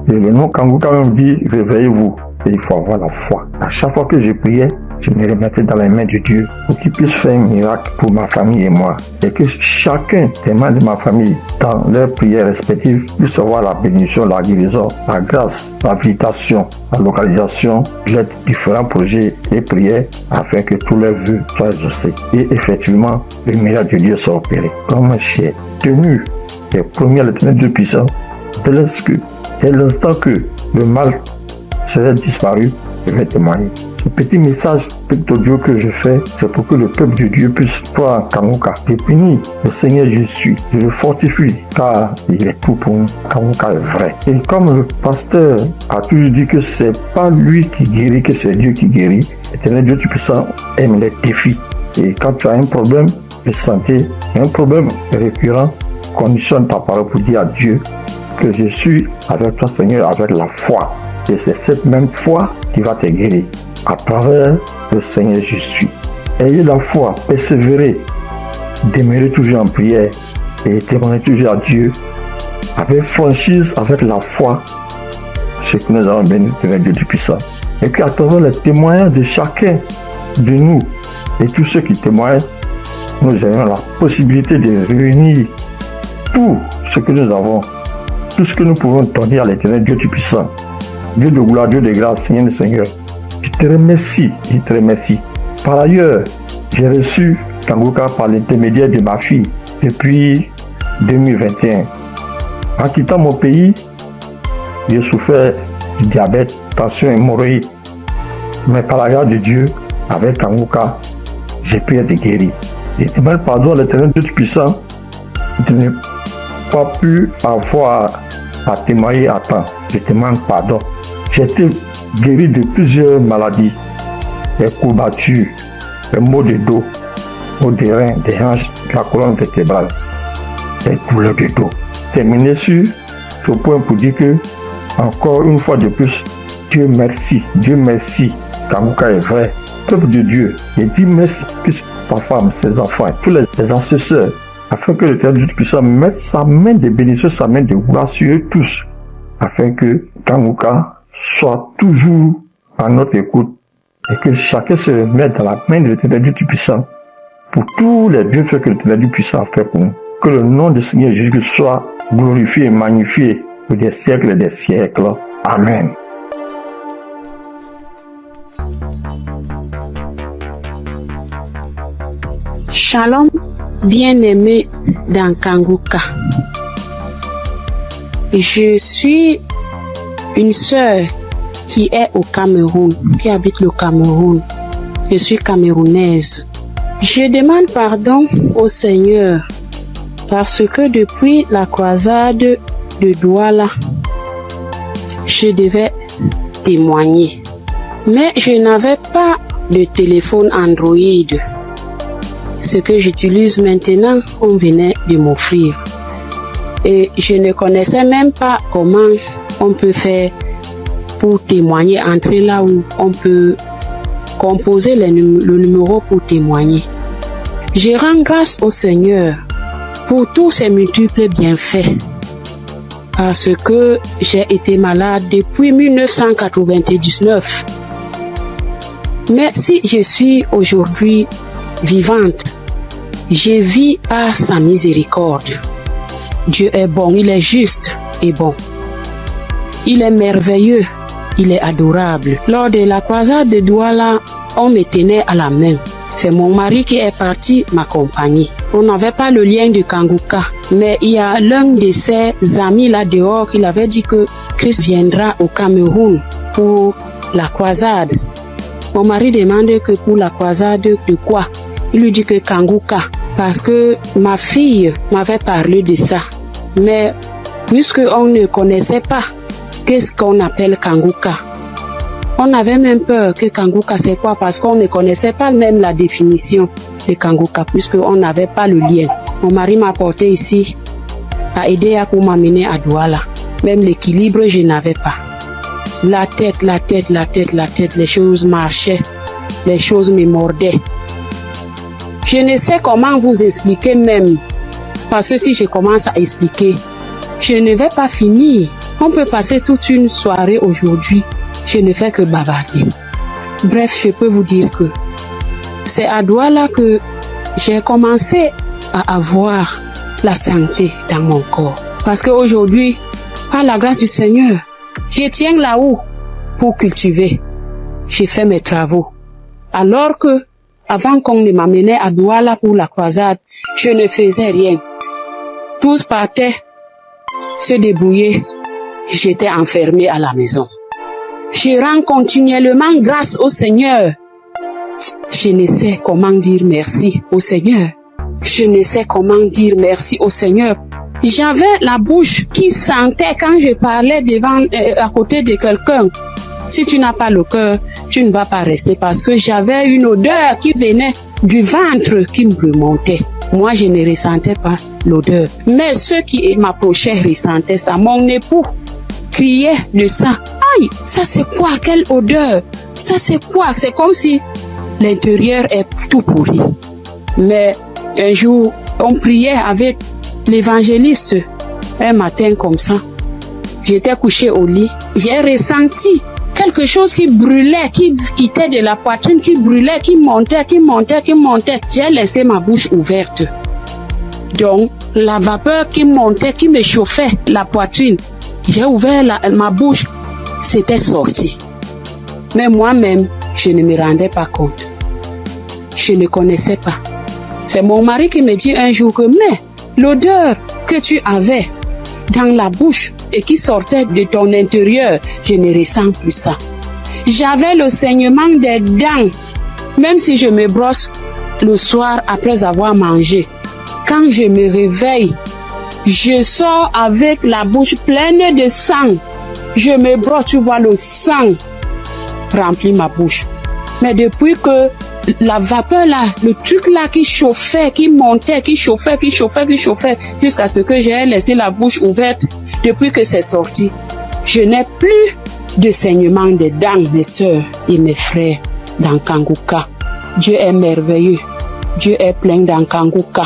Et le nom Kangoka même dit, réveillez-vous. Et il faut avoir la foi. À chaque fois que je priais, je me remettais dans les mains de Dieu pour qu'il puisse faire un miracle pour ma famille et moi. Et que chacun des membres de ma famille, dans leurs prières respectives, puisse avoir la bénédiction, la guérison, la grâce, l'habilitation, la localisation, l'aide, différents projets et prières afin que tous leurs vœux soient exaucés. Et effectivement, le miracle de Dieu soit opéré. Comme j'ai tenu les premiers à l'éternel Dieu puissant, dès l'instant que le mal serait disparu, je vais témoigner. Ce petit message, petit audio que je fais, c'est pour que le peuple de Dieu puisse croire en Kangoka. Je bénis le Seigneur Jésus, je le fortifie, car il est tout pour nous. Kangoka est vrai. Et comme le pasteur a toujours dit que c'est pas lui qui guérit, que c'est Dieu qui guérit, l'éternel Dieu Tout-Puissant aime les défis. Et quand tu as un problème de santé, un problème récurrent, conditionne ta parole pour dire à Dieu que je suis avec toi, Seigneur, avec la foi. Et c'est cette même foi qui va te guérir à travers le Seigneur Jésus. Ayez la foi, persévérez, demeurez toujours en prière et témoignez toujours à Dieu avec franchise, avec la foi, ce que nous avons béni de Dieu Tout-Puissant. Et qu'à travers les témoignages de chacun de nous et tous ceux qui témoignent, nous avons la possibilité de réunir tout ce que nous avons, tout ce que nous pouvons donner à l'éternel Dieu Tout-Puissant. Dieu de gloire, Dieu de grâce, Seigneur le Seigneur, je te remercie. Par ailleurs, j'ai reçu Kangoka par l'intermédiaire de ma fille depuis 2021. En quittant mon pays, j'ai souffert du diabète, tension, hémorroïde. Mais par la grâce de Dieu, avec Kangoka, j'ai pu être guéri. Et je demande pardon à l'éternel Dieu Tout-Puissant de ne pas pu avoir à témoigner à temps. Je demande pardon. J'ai été guéri de plusieurs maladies, des courbatures, des maux de dos, maux des reins, des hanches, de la colonne vertébrale, des douleurs de dos. Terminé sur ce point pour dire que, encore une fois de plus, Dieu merci, Kangoka est vrai. Peuple de Dieu, et dis merci que ta femme, ses enfants, tous les ancesteurs, afin que l'Éternel Dieu Tout-Puissant mette sa main de bénédiction, sa main de gloire sur eux tous, afin que Kangoka soit toujours à notre écoute et que chacun se mette dans la main de l'Éternel Dieu Tout-Puissant pour tous les bienfaits que l'Éternel Dieu Tout-Puissant a fait pour nous. Que le nom du Seigneur Jésus soit glorifié et magnifié pour des siècles et des siècles. Amen. Shalom, bien-aimé dans Kangoka. Je suis une sœur qui est au Cameroun, qui habite le Cameroun. Je suis camerounaise. Je demande pardon au Seigneur parce que depuis la croisade de Douala, je devais témoigner. Mais je n'avais pas de téléphone Android. Ce que j'utilise maintenant, on venait de m'offrir. Et je ne connaissais même pas comment on peut faire pour témoigner, entrer là où on peut composer le numéro pour témoigner. Je rends grâce au Seigneur pour tous ses multiples bienfaits. Parce que j'ai été malade depuis 1999. Mais si je suis aujourd'hui vivante, je vis par sa miséricorde. Dieu est bon, il est juste et bon. Il est merveilleux, il est adorable. Lors de la croisade de Douala, on me tenait à la main. C'est mon mari qui est parti m'accompagner. On n'avait pas le lien de Kangoka, mais il y a l'un de ses amis là dehors qui avait dit que Christ viendra au Cameroun pour la croisade. Mon mari demande que pour la croisade de quoi? Il lui dit que Kangoka, parce que ma fille m'avait parlé de ça. Mais puisqu'on ne connaissait pas qu'est-ce qu'on appelle Kangoka, on avait même peur que Kangoka c'est quoi, parce qu'on ne connaissait pas même la définition de Kangoka, puisqu'on n'avait pas le lien. Mon mari m'a porté ici, a aidé pour m'amener à Douala. Même l'équilibre, je n'avais pas. La tête, les choses marchaient, les choses me mordaient. Je ne sais comment vous expliquer même, parce que si je commence à expliquer, je ne vais pas finir. On peut passer toute une soirée aujourd'hui, je ne fais que bavarder. Bref, je peux vous dire que c'est à Douala que j'ai commencé à avoir la santé dans mon corps. Parce qu'aujourd'hui, par la grâce du Seigneur, je tiens là-haut pour cultiver. J'ai fait mes travaux. Alors que, avant qu'on ne m'amenait à Douala pour la croisade, je ne faisais rien. Tous partaient se débrouiller. J'étais enfermée à la maison. Je rends continuellement grâce au Seigneur. Je ne sais comment dire merci au Seigneur. Je ne sais comment dire merci au Seigneur. J'avais la bouche qui sentait quand je parlais à côté de quelqu'un. Si tu n'as pas le cœur, tu ne vas pas rester parce que j'avais une odeur qui venait du ventre qui me remontait. Moi, je ne ressentais pas l'odeur. Mais ceux qui m'approchaient ressentaient ça. Mon époux criait de ça. Aïe, ça c'est quoi? Quelle odeur? Ça c'est quoi? C'est comme si l'intérieur est tout pourri. Mais un jour, on priait avec l'évangéliste. Un matin comme ça, j'étais couchée au lit. J'ai ressenti quelque chose qui brûlait, qui quittait de la poitrine, qui brûlait, qui montait. J'ai laissé ma bouche ouverte. Donc, la vapeur qui montait, qui me chauffait la poitrine, j'ai ouvert ma bouche, c'était sorti. Mais moi-même, je ne me rendais pas compte. Je ne connaissais pas. C'est mon mari qui me dit un jour que, mais l'odeur que tu avais dans la bouche et qui sortait de ton intérieur, je ne ressens plus ça. J'avais le saignement des dents, même si je me brosse le soir après avoir mangé. Quand je me réveille, je sors avec la bouche pleine de sang. Je me brosse, tu vois, le sang remplit ma bouche. Mais depuis que la vapeur là, le truc là qui chauffait, qui montait, qui chauffait, jusqu'à ce que j'ai laissé la bouche ouverte, depuis que c'est sorti, je n'ai plus de saignement de dents, mes soeurs et mes frères dans Kanguka. Dieu est merveilleux. Dieu est plein dans Kanguka.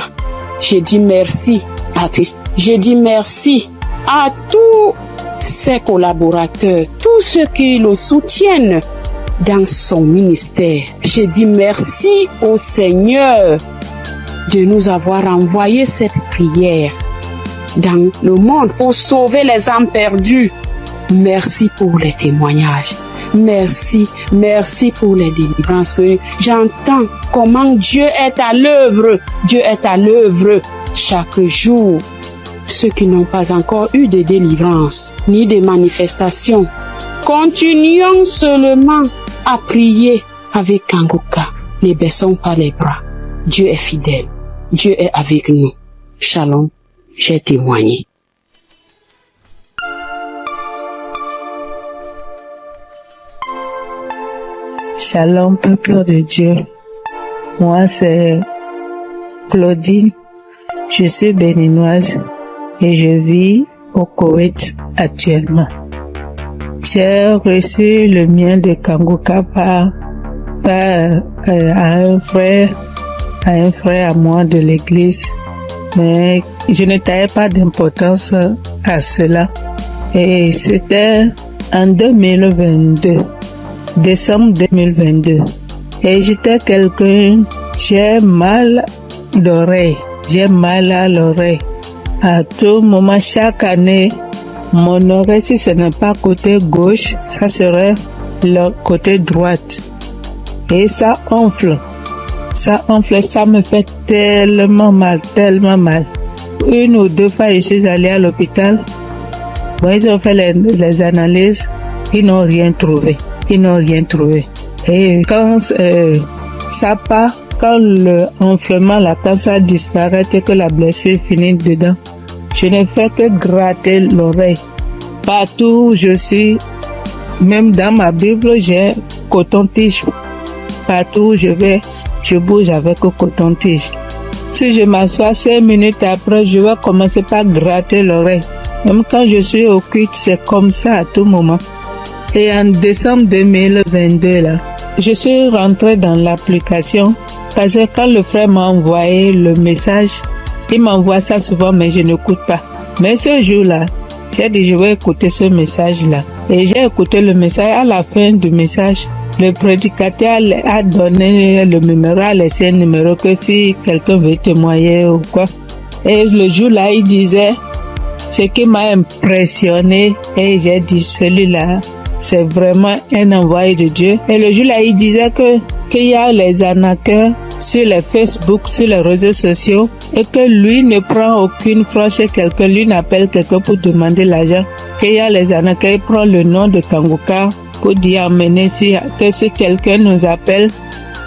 Je dis merci à Christ. Je dis merci à tous ses collaborateurs, tous ceux qui le soutiennent dans son ministère. Je dis merci au Seigneur de nous avoir envoyé cette prière dans le monde pour sauver les âmes perdues. Merci pour les témoignages. Merci pour les délivrances. J'entends comment Dieu est à l'œuvre. Dieu est à l'œuvre chaque jour. Ceux qui n'ont pas encore eu de délivrance ni de manifestation, continuons seulement à prier avec Kanguka. Ne baissons pas les bras. Dieu est fidèle. Dieu est avec nous. Shalom, j'ai témoigné. Shalom, peuple de Dieu. Moi, c'est Claudine. Je suis béninoise et je vis au Koweït actuellement. J'ai reçu le mien de Kanguka par un frère à moi de l'église, mais je ne taillais pas d'importance à cela. Et c'était en 2022, décembre 2022. Et j'étais quelqu'un, j'ai mal d'oreille, j'ai mal à l'oreille. À tout moment, chaque année, mon oreille, si ce n'est pas côté gauche, ça serait le côté droite. Et ça enfle. Ça me fait tellement mal. Une ou deux fois, je suis allée à l'hôpital. Bon, ils ont fait les analyses. Ils n'ont rien trouvé. Et quand ça part, quand le enflement, quand ça disparaît et que la blessure finit dedans, je ne fais que gratter l'oreille. Partout où je suis, même dans ma Bible, j'ai coton-tige. Partout où je vais, je bouge avec le coton-tige. Si je m'assois 5 minutes après, je vais commencer par gratter l'oreille. Même quand je suis au culte, c'est comme ça à tout moment. Et en décembre 2022, là, je suis rentrée dans l'application parce que quand le frère m'a envoyé le message, il m'envoie ça souvent, mais je n'écoute pas. Mais ce jour-là, j'ai dit je vais écouter ce message-là. Et j'ai écouté le message. À la fin du message, Le prédicateur a donné le numéro, a laissé un numéro que si quelqu'un veut témoigner ou quoi. Et le jour-là, il disait, ce qui m'a impressionné, et j'ai dit, celui-là, c'est vraiment un envoyé de Dieu. Et le jour-là, il disait qu'il y a les arnaqueurs sur les Facebook, sur les réseaux sociaux, et que lui ne prend aucune franc chez quelqu'un, lui n'appelle quelqu'un pour demander l'argent. Qu'il y a les arnaqueurs, il prend le nom de Kangoka pour dire amener que si quelqu'un nous appelle,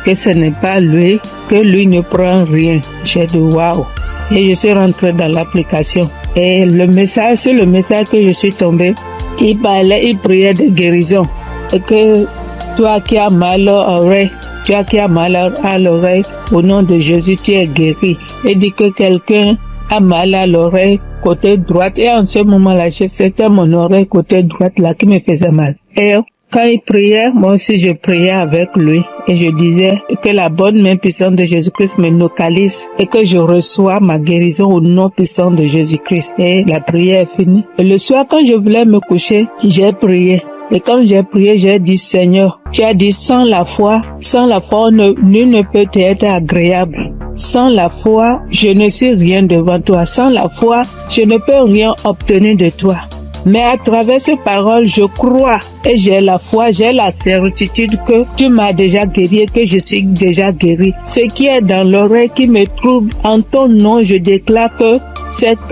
que ce n'est pas lui, que lui ne prend rien. J'ai dit waouh. Et je suis rentrée dans l'application. Et sur le message que je suis tombée, il priait de guérison. Et que toi qui as mal à l'oreille, au nom de Jésus, tu es guéri. Et dit que quelqu'un a mal à l'oreille, côté droite. Et en ce moment-là, c'était mon oreille côté droite là qui me faisait mal. Et quand il priait, moi aussi je priais avec lui. Et je disais que la bonne main puissante de Jésus-Christ me localise et que je reçois ma guérison au nom puissant de Jésus-Christ. Et la prière est finie. Et le soir, quand je voulais me coucher, j'ai prié. Et quand j'ai prié, j'ai dit, Seigneur, tu as dit, sans la foi, nul ne peut être agréable. Sans la foi, je ne suis rien devant toi. Sans la foi, je ne peux rien obtenir de toi. Mais à travers ces paroles, je crois et j'ai la foi, j'ai la certitude que tu m'as déjà guéri et que je suis déjà guéri. Ce qui est dans l'oreille qui me trouble, en ton nom, je déclare que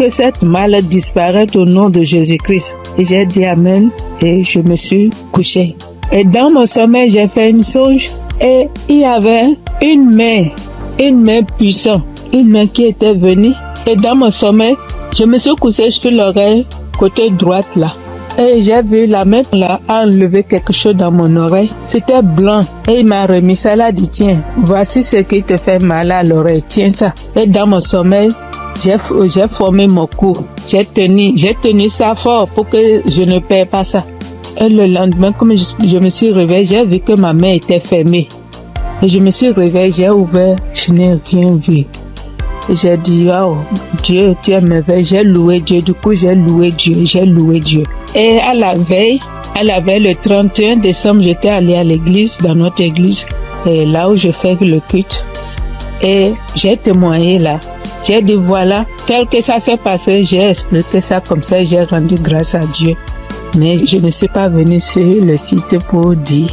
cette maladie disparaît au nom de Jésus-Christ. Et j'ai dit Amen et je me suis couché. Et dans mon sommeil, j'ai fait une songe et il y avait une main puissante, une main qui était venue. Et dans mon sommeil, je me suis couché sur l'oreille côté droite là. Et j'ai vu la main là enlever quelque chose dans mon oreille. C'était blanc. Et il m'a remis ça là, dit tiens, voici ce qui te fait mal à l'oreille. Tiens ça. Et dans mon sommeil, j'ai formé mon cou. J'ai tenu ça fort pour que je ne perds pas ça. Et le lendemain, comme je me suis réveillée, j'ai vu que ma main était fermée. Et je me suis réveillée, j'ai ouvert, je n'ai rien vu. Et j'ai dit, oh, Dieu, tu es merveilleux. J'ai loué Dieu. Du coup, j'ai loué Dieu. Et à la veille, le 31 décembre, j'étais allée à l'église, dans notre église, et là où je fais le culte. Et j'ai témoigné là. J'ai dit, voilà, tel que ça s'est passé, j'ai expliqué ça comme ça, j'ai rendu grâce à Dieu. Mais je ne suis pas venue sur le site pour dire.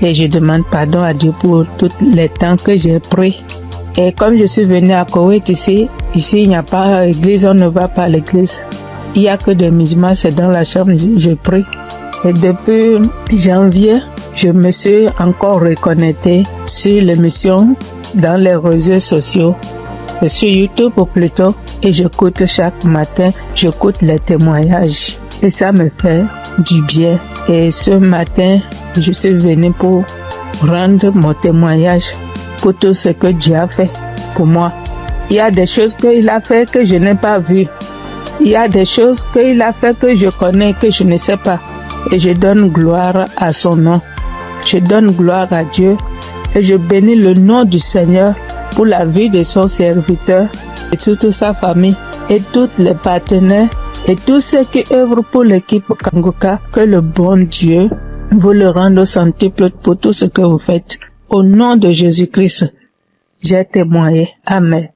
Et je demande pardon à Dieu pour tous les temps que j'ai pris. Et comme je suis venue à Koweït ici il n'y a pas d'église, on ne va pas à l'église. Il n'y a que des musulmans, c'est dans la chambre, je prie. Et depuis janvier, je me suis encore reconnectée sur l'émission dans les réseaux sociaux, et sur YouTube plutôt, et j'écoute chaque matin, j'écoute les témoignages. Et ça me fait du bien. Et ce matin, je suis venue pour rendre mon témoignage pour tout ce que Dieu a fait pour moi. Il y a des choses qu'il a fait que je n'ai pas vues. Il y a des choses qu'il a fait que je connais, que je ne sais pas. Et je donne gloire à son nom. Je donne gloire à Dieu. Et je bénis le nom du Seigneur pour la vie de son serviteur et toute sa famille et tous les partenaires et tous ceux qui œuvrent pour l'équipe Kangoka. Que le bon Dieu vous le rende au centuple pour tout ce que vous faites. Au nom de Jésus-Christ, j'ai témoigné. Amen.